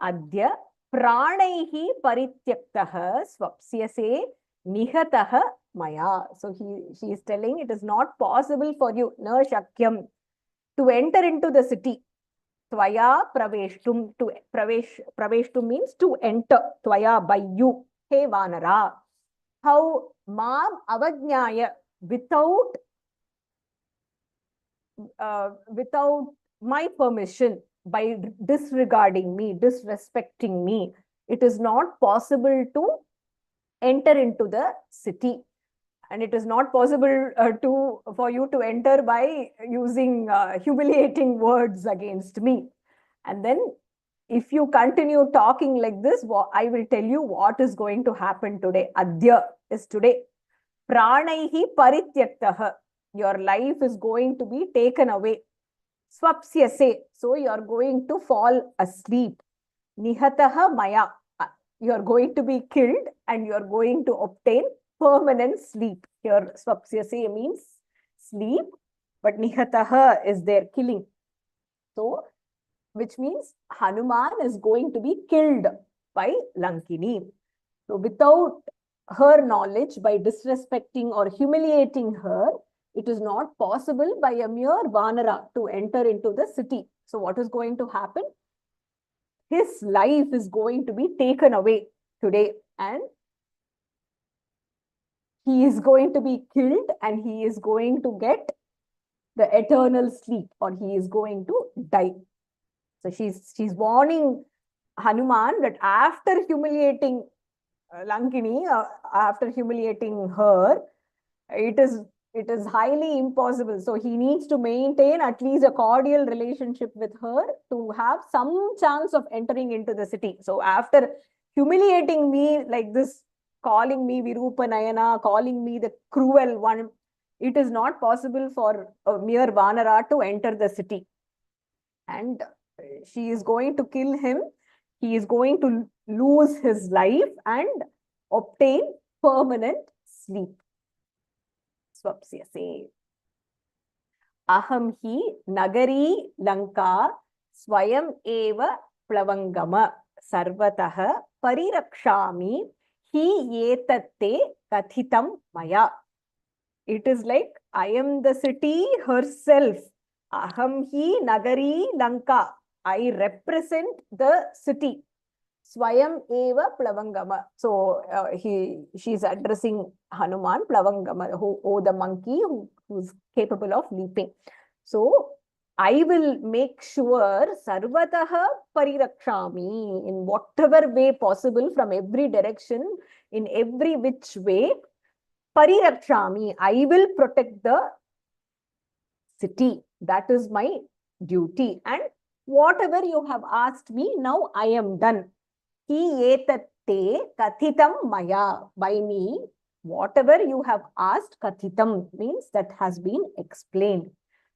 Adya Pranaihi Parityaktaha Swapsyase Nihataha Maya. So she is telling it is not possible for you, Na Shakyam, to enter into the city. Tvaya Praveshtum, to Praveshtum means to enter. Tvaya, by you. Hey Vanara. How Mam Avajnaya, without my permission, by disregarding me, disrespecting me, it is not possible to enter into the city. And it is not possible for you to enter by using humiliating words against me. And then if you continue talking like this, I will tell you what is going to happen today. Adya is today. Pranaihi parityaktaha. Your life is going to be taken away. Swapsyase. So you are going to fall asleep. Nihataha maya. You are going to be killed and you are going to obtain permanent sleep. Here swapsyase means sleep, but nihataha is their killing. So, which means Hanuman is going to be killed by Lankini. So without her knowledge, by disrespecting or humiliating her, it is not possible by a mere Vanara to enter into the city. So what is going to happen? His life is going to be taken away today, and he is going to be killed and he is going to get the eternal sleep, or he is going to die. So she's warning Hanuman that after humiliating Lankini, after humiliating her, it is highly impossible. So he needs to maintain at least a cordial relationship with her to have some chance of entering into the city. So after humiliating me like this, calling me Virupa Nayana, calling me the cruel one, it is not possible for a mere Vanara to enter the city. And she is going to kill him. He is going to lose his life and obtain permanent sleep. Swapsyase. Aham hi nagari lanka swayam eva plavangama sarvataha parirakshami hi etatte kathitam maya. It is like I am the city herself. Aham hi nagari lanka. I represent the city. Swayam eva plavangama. So she's addressing Hanuman, plavangama, the monkey who's capable of leaping. So I will make sure sarvataha parirakshami, in whatever way possible, from every direction, in every which way, parirakshami, I will protect the city. That is my duty. And whatever you have asked me, now I am done. Hi etatte kathitam maya. By me, whatever you have asked, kathitam means that has been explained.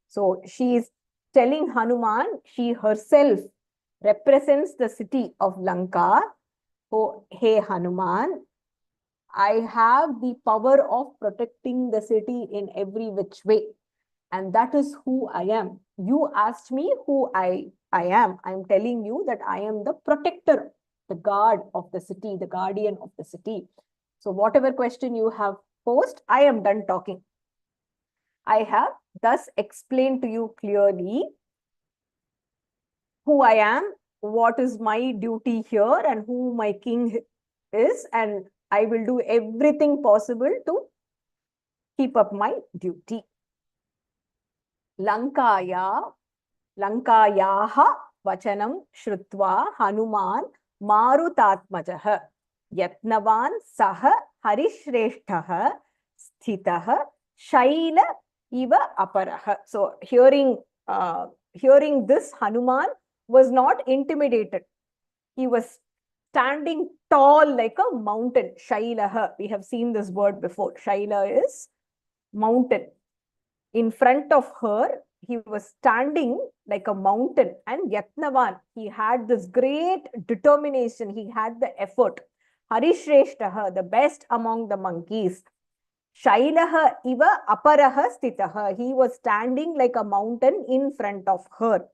So she is telling Hanuman, she herself represents the city of Lanka. Oh, hey Hanuman, I have the power of protecting the city in every which way. And that is who I am. You asked me who I am. I'm telling you that I am the protector, the guard of the city, the guardian of the city. So whatever question you have posed, I am done talking. I have thus explained to you clearly who I am, what is my duty here, and who my king is, and I will do everything possible to keep up my duty. Lankayaha vachanam shrutva Hanuman marutatmajah yatnavan saha harishreshthah sthitah shaila iva aparah. So hearing this, Hanuman was not intimidated. He was standing tall like a mountain. Shailaha, we have seen this word before. Shaila is mountain. In front of her, he was standing like a mountain. And Yatnavan, he had this great determination. He had the effort. Harishreshtaha, the best among the monkeys. Shailaha iva aparaha stitaha. He was standing like a mountain in front of her.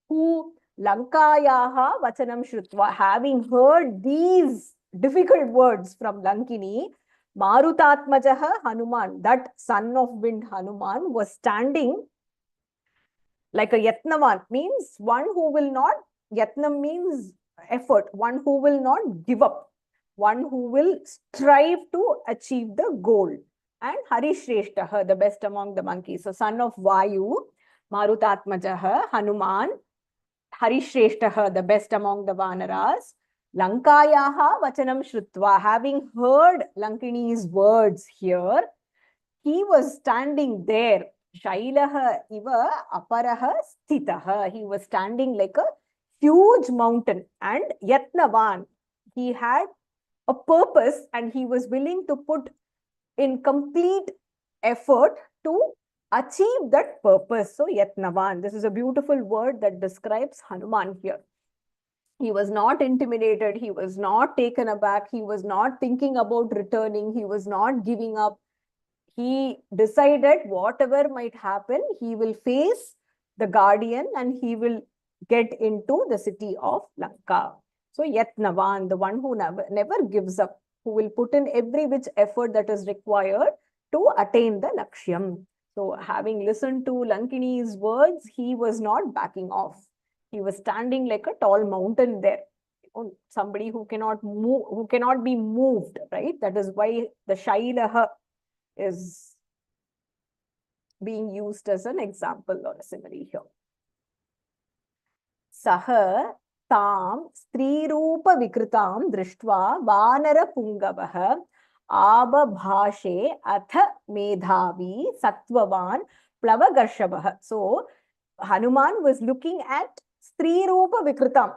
Who Lankayaha vachanam shrutva, having heard these difficult words from Lankini, Marutatmajaha Hanuman, that son of wind Hanuman, was standing like a Yatnavan, means one who will not, Yatnam means effort, one who will not give up, one who will strive to achieve the goal. And Harishreshtaha, the best among the monkeys. So son of Vayu, Marutatmajaha, Hanuman, Harishreshtaha, the best among the Vanaras, Lankayaha vachanam shrutva, having heard Lankini's words here, he was standing there. Shailaha iva aparaha sthitaha. He was standing like a huge mountain. And Yatnavan, he had a purpose and he was willing to put in complete effort to achieve that purpose. So Yatnavan, this is a beautiful word that describes Hanuman here. He was not intimidated. He was not taken aback. He was not thinking about returning. He was not giving up. He decided whatever might happen, he will face the guardian and he will get into the city of Lanka. So Yatnavan, the one who never gives up, who will put in every which effort that is required to attain the Lakshyam. So having listened to Lankini's words, he was not backing off. He was standing like a tall mountain there. Somebody who cannot move, who cannot be moved, right? That is why the Shailaha is being used as an example or a simile here. Saha tam strirupa vikritam drishtva vanara pungavah ababhashe atha medhavi sattvavan plavagarshabah. So Hanuman was looking at strirupa vikritam.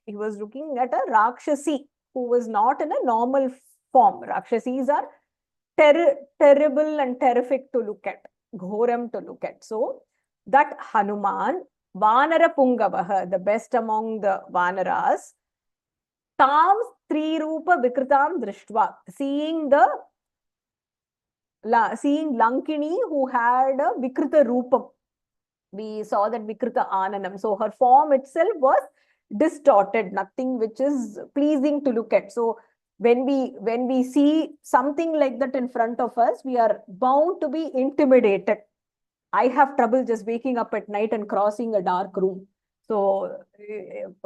He was looking at a Rakshasi who was not in a normal form. Rakshasis are terrible and terrific to look at, ghoram to look at. So that Hanuman, Vanara Pungavaha, the best among the Vanaras, Tam Strirupa Vikritam Drishtva, seeing Lankini who had a Vikrita Rupam. We saw that Vikrita Ananam. So her form itself was distorted, nothing which is pleasing to look at. So when we see something like that in front of us, we are bound to be intimidated. I have trouble just waking up at night and crossing a dark room. So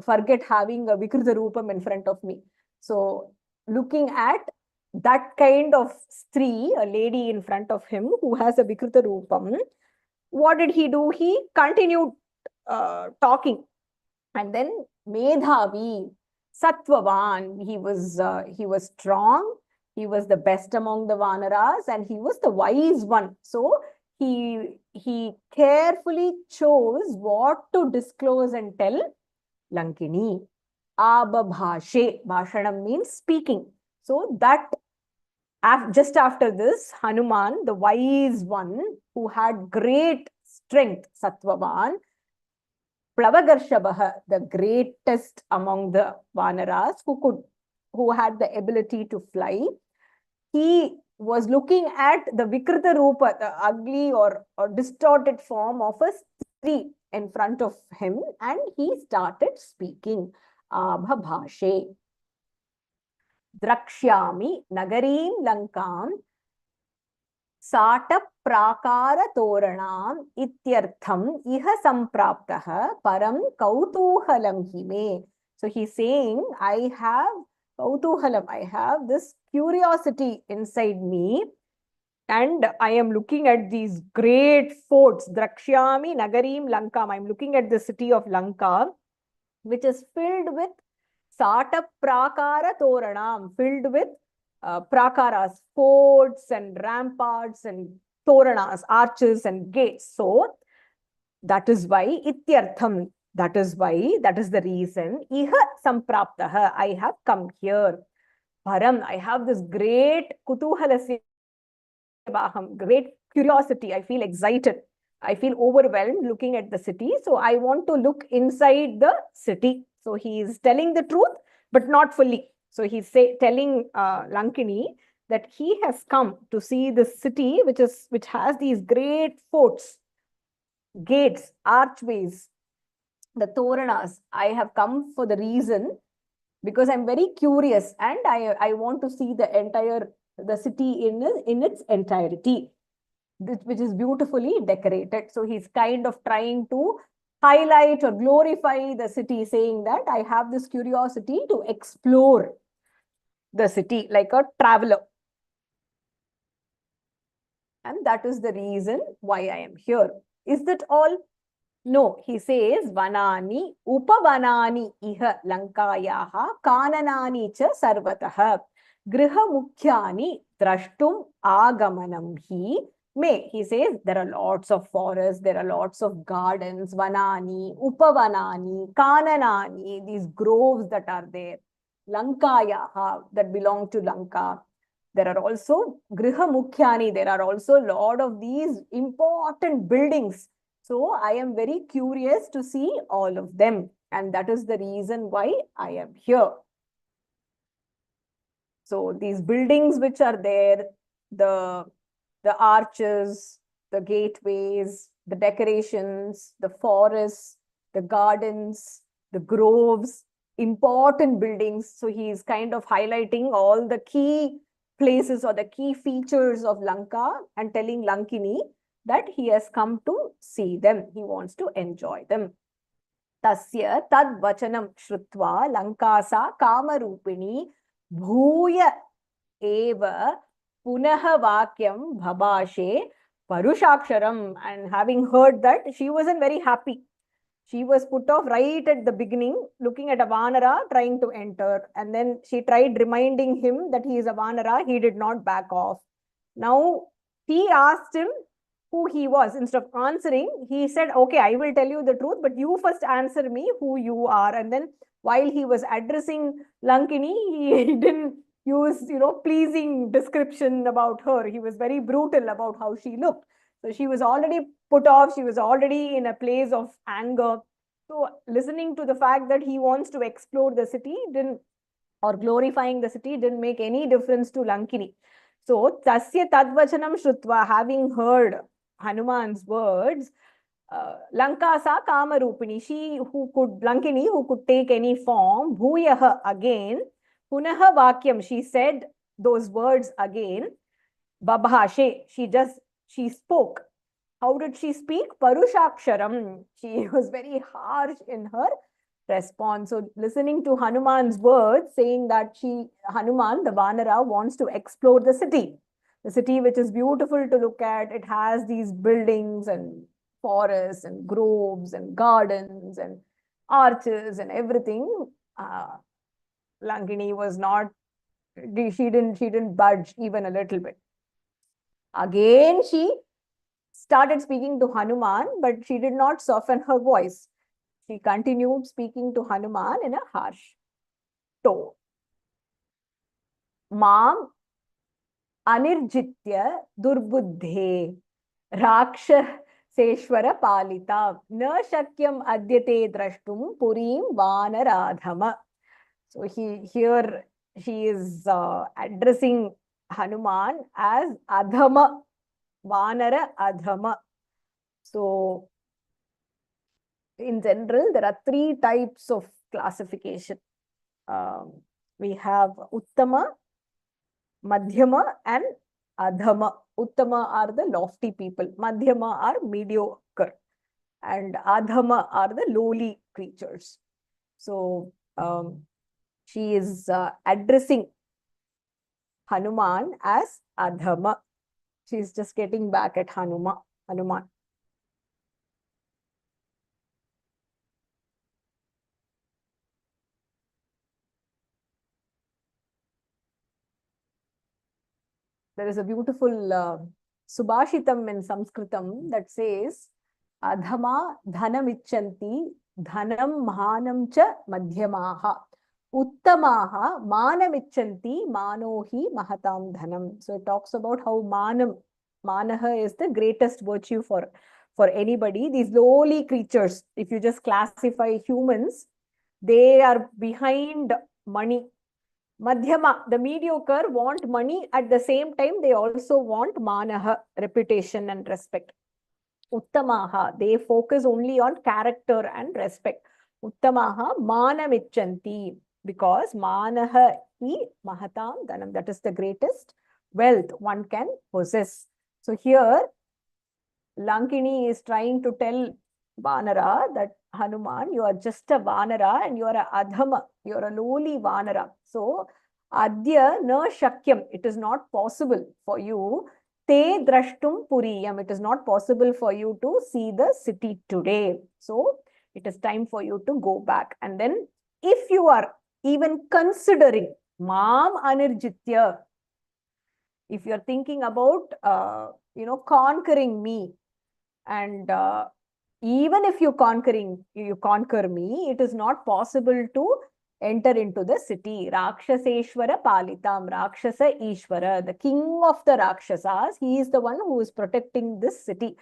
forget having a Vikrita Rupam in front of me. So looking at that kind of stree, a lady in front of him who has a Vikrita Rupam, what did he do? He continued talking. And then Medhavi, Sattvavan, he was strong, he was the best among the Vanaras, and he was the wise one. So he carefully chose what to disclose and tell Lankini. Ababhashe, Bhashanam means speaking. So that just after this, Hanuman, the wise one who had great strength, Sattvavan, Plavagarshavaha, the greatest among the Vanaras who had the ability to fly, he was looking at the Vikrita Rupa, the ugly or distorted form of a tree in front of him, and he started speaking. Abha Bhashe. Drakshyami Nagarim Lankam Sata Prakara Toranam Ityartham Iha Sampraptaha Param Kautuhalam Hime. So he's saying, I have Kautuhalam, I have this curiosity inside me, and I am looking at these great forts. Drakshyami Nagarim Lankam. I'm looking at the city of Lanka, which is filled with Sata Prakara Toranam, filled with prakaras, forts and ramparts and toranas, arches and gates. So that is why Ityartham, that is the reason. Iha Sampraptaha, I have come here. Param, I have this great Kutuhalasya Baham, great curiosity. I feel excited. I feel overwhelmed looking at the city. So I want to look inside the city. So he is telling the truth, but not fully. So he's telling Lankini that he has come to see the city, which has these great forts, gates, archways, the toranas. I have come for the reason because I'm very curious, and I want to see the city in its entirety, which is beautifully decorated. So he's kind of trying to highlight or glorify the city, saying that I have this curiosity to explore the city like a traveler. And that is the reason why I am here. Is that all? No, he says, Vanani, Upavanani iha Lankayaha, Kananani cha sarvataha, Griha Mukhyani, Drashtum Agamanam hi. May, he says, there are lots of forests, there are lots of gardens, Vanani, Upavanani, Kananani, these groves that are there, Lankayaha, that belong to Lanka. There are also Griha Mukhyani, there are also a lot of these important buildings. So I am very curious to see all of them. And that is the reason why I am here. So these buildings which are there, the arches, the gateways, the decorations, the forests, the gardens, the groves, important buildings. So he is kind of highlighting all the key places or the key features of Lanka and telling Lankini that he has come to see them. He wants to enjoy them. Tasya tad vachanam shrutva Lankasa kamarupini bhuya eva punaha vakyam bhabashe parushaksharam. And having heard that, she wasn't very happy. She was put off right at the beginning, looking at a Vanara trying to enter. And then she tried reminding him that he is a Vanara. He did not back off. Now, he asked him who he was. Instead of answering, he said, okay, I will tell you the truth, but you first answer me who you are. And then while he was addressing Lankini, he didn't use, pleasing description about her. He was very brutal about how she looked. So she was already put off. She was already in a place of anger. So listening to the fact that he wants to explore the city or glorifying the city didn't make any difference to Lankini. So tasya tadvachanam shrutva, having heard Hanuman's words, Lankasa kamarupini, Lankini, who could take any form, bhuyaha, again, punaha vakyam, she said those words again, babhashe, she spoke. How did she speak? Parushaksharam. She was very harsh in her response. So listening to Hanuman's words, saying that Hanuman, the Vanara, wants to explore the city which is beautiful to look at. It has these buildings and forests and groves and gardens and arches and everything. Lankini was not, she didn't budge even a little bit. Again, she started speaking to Hanuman, but she did not soften her voice. She continued speaking to Hanuman in a harsh tone. Mam anirjitya durbuddhe raksha Seshwara Palita. Na Shakyam Adyate Drashtum Purim Vanaradhama. So here she is addressing Hanuman as Adhama, Vanara Adhama. So in general, there are three types of classification. We have Uttama, Madhyama, and Adhama. Uttama are the lofty people, Madhyama are mediocre, and Adhama are the lowly creatures. So she is addressing Hanuman as Adhama. She is just getting back at Hanuman. There is a beautiful Subhashitam in Sanskritam that says, Adhama dhanamichanti dhanam mahanam cha madhyamaha uttamaha manamichanti manohi mahatam dhanam. So it talks about how manaha is the greatest virtue for anybody. These lowly creatures, if you just classify humans, they are behind money. Madhyama, the mediocre, want money. At the same time, they also want manaha, reputation and respect. Uttamaha, they focus only on character and respect. Uttamaha, manamichanti, because manaha hi mahatam dhanam, that is the greatest wealth one can possess. So here, Lankini is trying to tell Vanara that Hanuman, you are just a Vanara and you are a Adhama, you are a lowly Vanara. So, Adya na Shakyam, it is not possible for you. Te drashtum puriyam, it is not possible for you to see the city today. So, it is time for you to go back. And then, if you are even considering Mam Anirjitya, if you are thinking about, conquering me, and even if you conquer me, it is not possible to enter into the city. Rakshaseshwara Palitam, Rakshasa Ishwara, the king of the Rakshasas, he is the one who is protecting this city.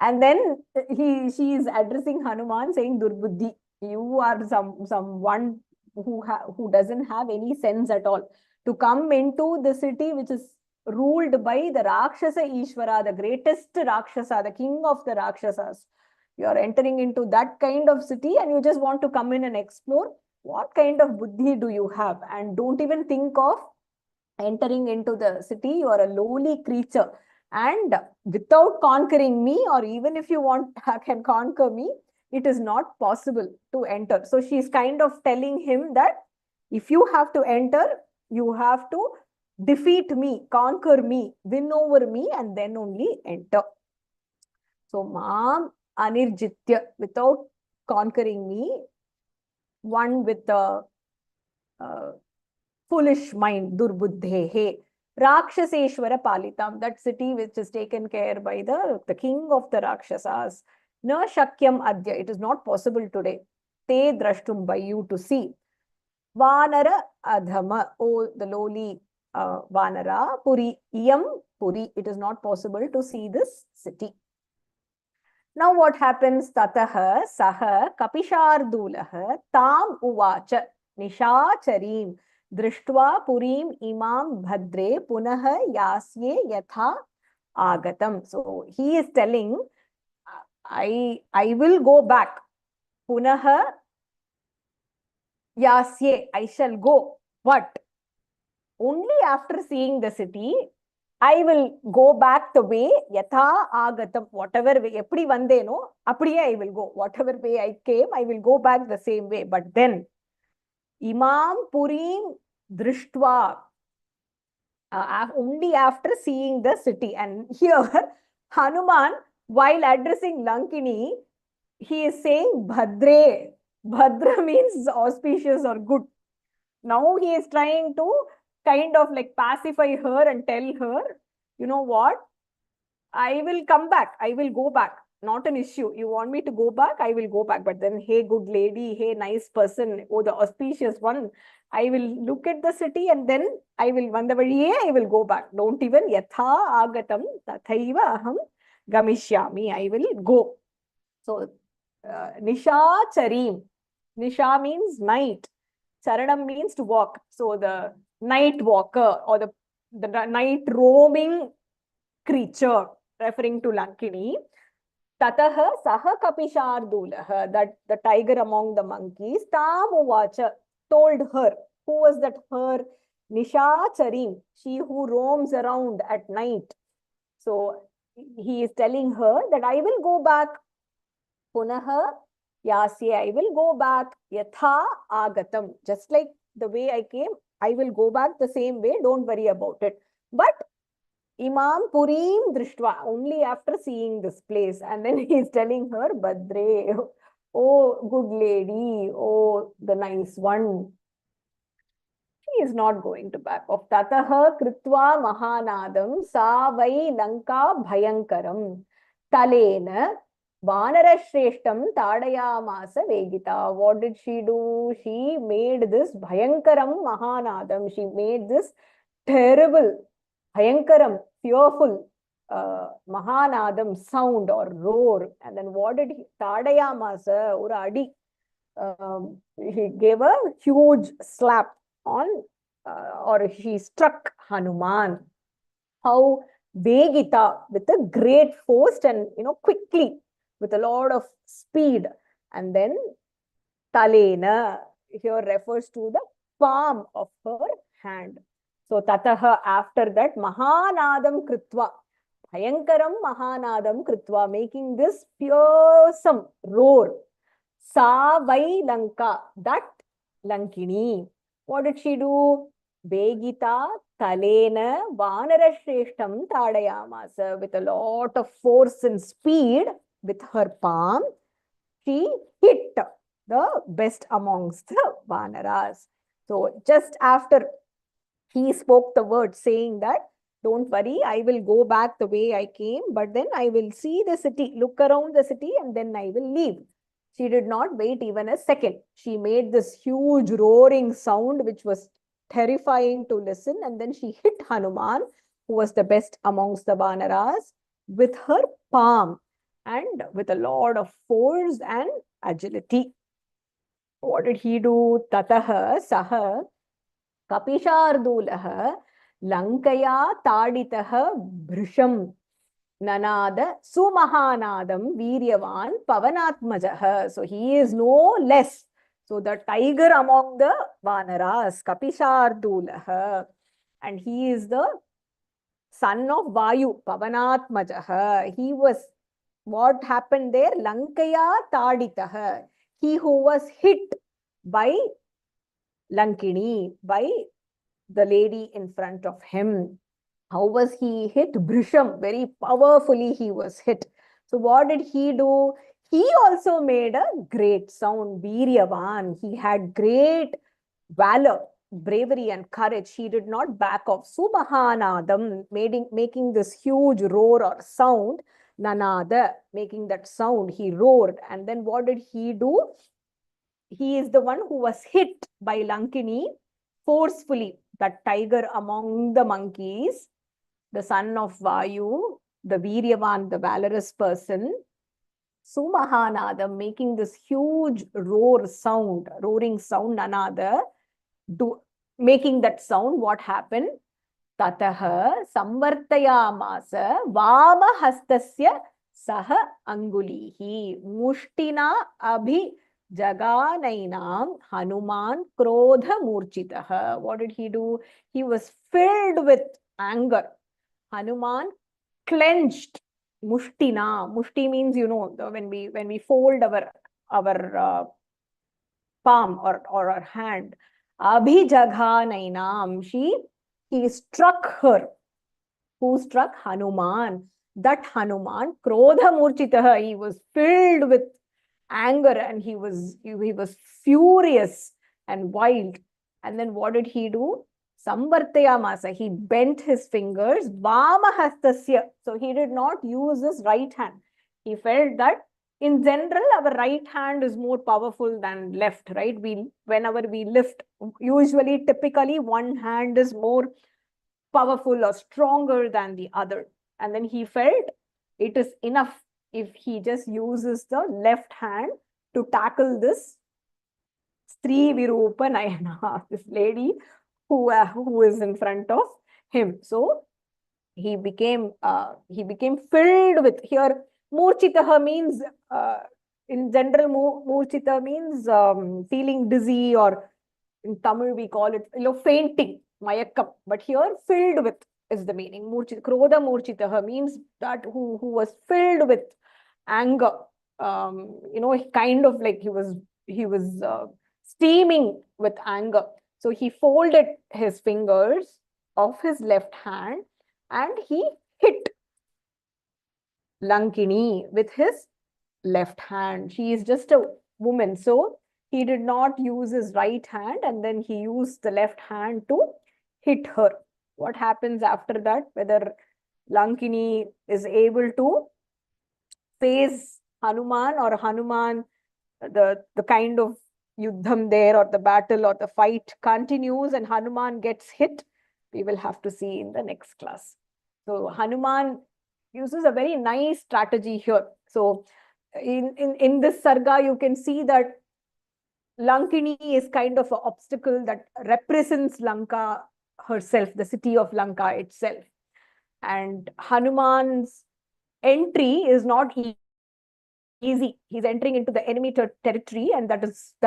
And then she is addressing Hanuman saying, Durbuddhi, you are someone who doesn't have any sense at all. To come into the city which is ruled by the Rakshasa Ishvara, the greatest Rakshasa, the king of the Rakshasas. You are entering into that kind of city and you just want to come in and explore. What kind of buddhi do you have? And don't even think of entering into the city. You are a lowly creature. And without conquering me, or even if you can conquer me, it is not possible to enter. So she's kind of telling him that if you have to enter, you have to defeat me, conquer me, win over me, and then only enter. So, Mam Anirjitya, without conquering me, one with a foolish mind, Durbuddhehe, Rakshaseshwara Palitam, that city which is taken care by the king of the Rakshasas. Na Shakyam Adya, it is not possible today. Te Drashtum, by you to see. Vanara Adhama, oh, the lowly Vanara, Puri, Iyam Puri, it is not possible to see this city. Now what happens? Tataha Saha Kapishardulah Tam Uvacha Nishacharim Drishtva Purim Imam Bhadre Punaha Yasye Yatha Agatam. So he is telling, I will go back. Punaha Yasye, I shall go. What? Only after seeing the city, I will go back the way, yatha agatam, whatever way, eppadi vandeno, appadiye I will go. Whatever way I came, I will go back the same way. But then, Imam Purim Drishtva, only after seeing the city. And here, Hanuman, while addressing Lankini, he is saying Bhadre. Bhadra means auspicious or good. Now he is trying to kind of like pacify her and tell her, you know what, I will come back. I will go back. Not an issue. You want me to go back? I will go back. But then, hey, good lady, hey, nice person, oh, the auspicious one, I will look at the city and then I will, I will go back. Don't even yatha agatam tathaiva aham Gamishyami, I will go. So, Nisha Charim. Nisha means night. Charanam means to walk. So, the night walker or the night roaming creature, referring to Lankini. Tataha saha kapishardulah, that the tiger among the monkeys, tamuvacha, told her. Who was that her? Nisha Charim, she who roams around at night. So he is telling her that I will go back. Punaha yasye, I will go back. Yatha agatam, just like the way I came, I will go back the same way. Don't worry about it. But Imam Purim Drishtva, only after seeing this place. And then he is telling her, Badre, oh good lady, oh the nice one. She is not going to back off. Tataha Kritva Mahanadam Sa Vai Lanka Bhayankaram Talena Vanarashreshtam Tadayamasa Vegita. What did she do? She made this Bhayankaram Mahanadam. She made this terrible, Bhayankaram, fearful Mahanadam sound or roar. And then what did he? Tadayamasa Uradi. He gave a huge slap on, or he struck Hanuman. How Vegita, with a great force and quickly, with a lot of speed. And then Talena here refers to the palm of her hand. So Tataha, after that, Mahanadam Kritva, Bhayankaram Mahanadam Kritva, making this fearsome roar. Sa Vai Lanka, that Lankini. What did she do? Vegita Talena Vanarashreshtam Tadayamasa. With a lot of force and speed, with her palm, she hit the best amongst the Vanaras. So just after he spoke the word saying that, don't worry, I will go back the way I came, but then I will see the city, look around the city, and then I will leave. She did not wait even a second. She made this huge roaring sound, which was terrifying to listen. And then she hit Hanuman, who was the best amongst the Vanaras, with her palm and with a lot of force and agility. What did he do? Tataha saha Kapishardulah Lankaya Taditaha Brisham Nanada Sumahanadam Viryavan Pavanatmajaha. So he is no less. So the tiger among the Vanaras, Kapishardulah, and he is the son of Vayu, Pavanatmajaha. He was, what happened there? Lankaya Taditaha. He who was hit by Lankini, by the lady in front of him. How was he hit? Brisham, very powerfully he was hit. So what did he do? He also made a great sound, Viryavan. He had great valor, bravery and courage. He did not back off. Sumahanadam, making this huge roar or sound. Nanada, making that sound. He roared. And then what did he do? He is the one who was hit by Lankini forcefully. That tiger among the monkeys, the son of Vayu, the Viryavan, the valorous person, Sumahanadam, making this huge roaring sound, Nanada, making that sound. What happened? Tataha Samvartayamasa Vama Hastasya Saha Angulihi Mushtina Abhi Jaganainam Hanuman Krodha Murchitaha. What did he do? He was filled with anger. Hanuman clenched Mushtina. Mushti means, when we fold our palm or our hand. Abhijaganainam. He struck her. Who struck? Hanuman. That Hanuman, Krodha Murchitaha, he was filled with anger and he was furious and wild. And then what did he do? Samvartayamasa, he bent his fingers. Vamahastasya, so he did not use his right hand. He felt that in general, our right hand is more powerful than left, right? Whenever we lift, usually, typically, one hand is more powerful or stronger than the other. And then he felt it is enough if he just uses the left hand to tackle this Stri Virupa Nayana, this lady who is in front of him. So he became filled with, here Murchitaha means in general Murchita means feeling dizzy, or in Tamil we call it fainting, mayakam, but here filled with is the meaning. Krodha Murchitaha means that who was filled with anger, kind of like he was steaming with anger. So he folded his fingers of his left hand and he hit Lankini with his left hand. She is just a woman, so he did not use his right hand, and then he used the left hand to hit her. What happens after that? Whether Lankini is able to face Hanuman, or Hanuman, the kind of yuddham there, or the battle or the fight continues and Hanuman gets hit, we will have to see in the next class. So Hanuman uses a very nice strategy here. So in this Sarga, you can see that Lankini is kind of an obstacle that represents Lanka herself, the city of Lanka itself. And Hanuman's entry is not easy. He's entering into the enemy territory, and that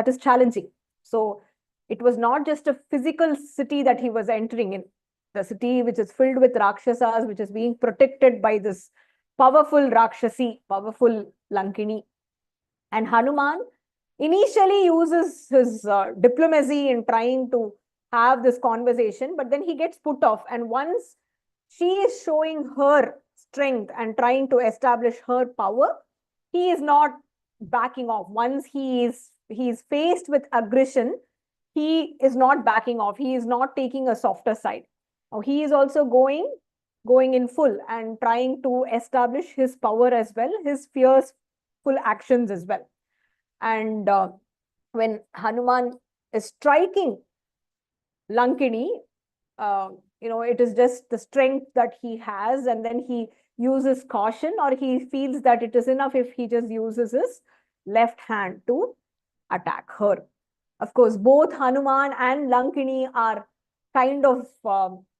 is challenging. So it was not just a physical city that he was entering in, the city which is filled with Rakshasas, which is being protected by this powerful Rakshasi, powerful Lankini. And Hanuman initially uses his diplomacy in trying to have this conversation, but then he gets put off. And once she is showing her strength and trying to establish her power, he is not backing off. Once he is faced with aggression, he is not backing off. He is not taking a softer side. Now he is also going in full and trying to establish his power as well, his fearful actions as well. And when Hanuman is striking Lankini, it is just the strength that he has, and then he uses caution, or he feels that it is enough if he just uses his left hand to attack her. Of course, both Hanuman and Lankini are kind of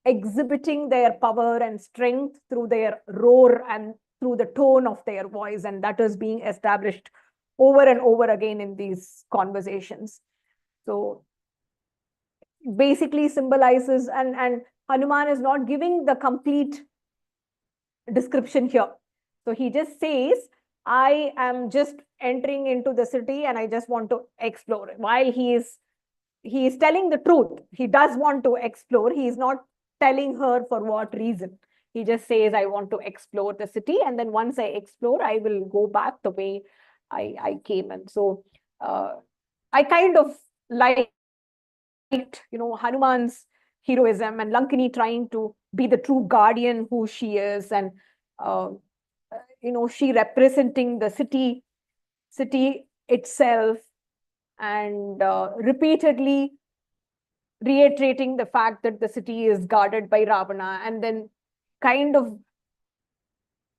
exhibiting their power and strength through their roar and through the tone of their voice, and that is being established over and over again in these conversations. So basically symbolizes, and Hanuman is not giving the complete description here. So he just says, I am just entering into the city and I just want to explore. While he is telling the truth, he does want to explore. He is not telling her for what reason. He just says, I want to explore the city, and then once I explore, I will go back the way I came in. So I kind of liked, Hanuman's heroism, and Lankini trying to be the true guardian who she is, and she representing the city itself, and repeatedly reiterating the fact that the city is guarded by Ravana, and then kind of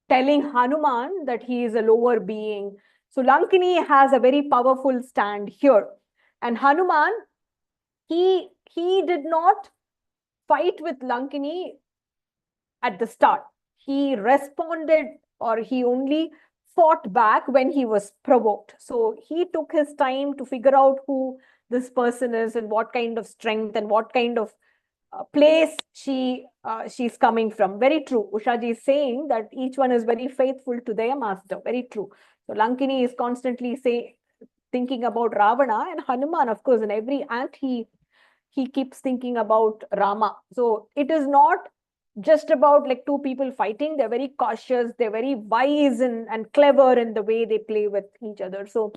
telling Hanuman that he is a lower being. So Lankini has a very powerful stand here, and Hanuman, he did not fight with Lankini at the start. He responded, or he only fought back when he was provoked. So he took his time to figure out who this person is and what kind of strength and what kind of place she's coming from. Very true. Ushaji is saying that each one is very faithful to their master. Very true. So Lankini is constantly thinking about Ravana, and Hanuman, of course, in every act he keeps thinking about Rama. So it is not just about like two people fighting. They're very cautious, they're very wise and clever in the way they play with each other. So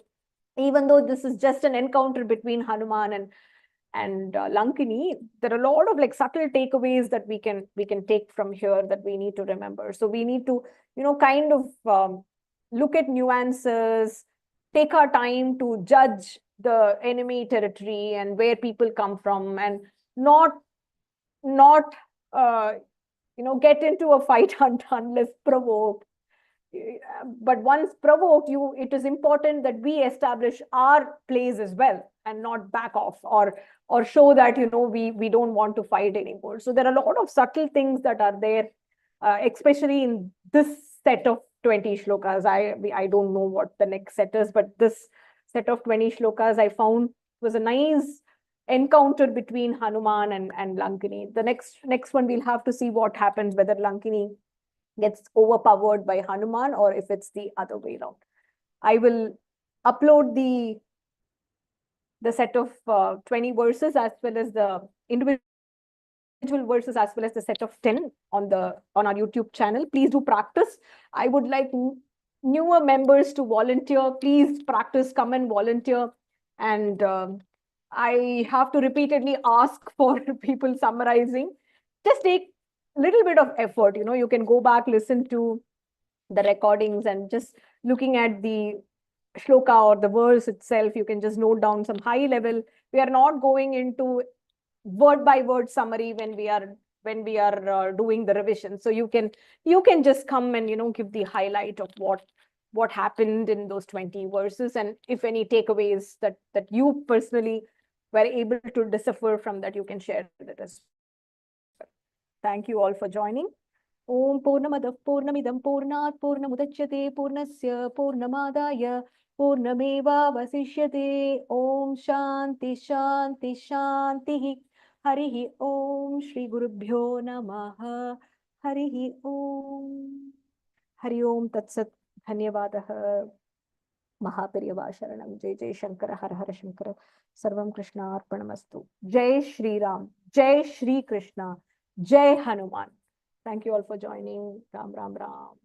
even though this is just an encounter between Hanuman and Lankini, there are a lot of like subtle takeaways that we can take from here that we need to remember. So we need to kind of look at nuances, take our time to judge the enemy territory and where people come from, and not get into a fight unless provoked. but once provoked, it is important that we establish our place as well and not back off or show that we don't want to fight anymore. So there are a lot of subtle things that are there, especially in this set of 20 shlokas. I don't know what the next set is, but this set of 20 shlokas I found was a nice encounter between Hanuman and Lankini. The next one, we'll have to see what happens, whether Lankini gets overpowered by Hanuman or if it's the other way around. I will upload the set of 20 verses as well as the individual verses as well as the set of 10 on our YouTube channel. Please do practice. I would like newer members to volunteer. Please practice, come and volunteer. And I have to repeatedly ask for people summarizing. Just take a little bit of effort. You can go back, listen to the recordings, and just looking at the shloka or the verse itself, you can just note down some high level. We are not going into word by word summary when we are doing the revision. So you can just come and give the highlight of what happened in those 20 verses, and if any takeaways that you personally were able to decipher from that, you can share that as well. Thank you all for joining. Om Purnamadav Purnamidam Purnat Purnamudachyate Purnasya Purnamadaya Purnameva Vasishyate. Om Shanti Shanti Shanti. Harihi Om Shri Gurubhyo Namaha. Harihi Om. Hari Om Tatsat. Dhanyavadah. Mahaperiyava Sharanam. Jai Jai Shankara Har Har Shankara. Sarvam Krishna Arpanamastu. Jai Shri Ram. Jai Shri Krishna. Jai Hanuman. Thank you all for joining. Ram Ram Ram.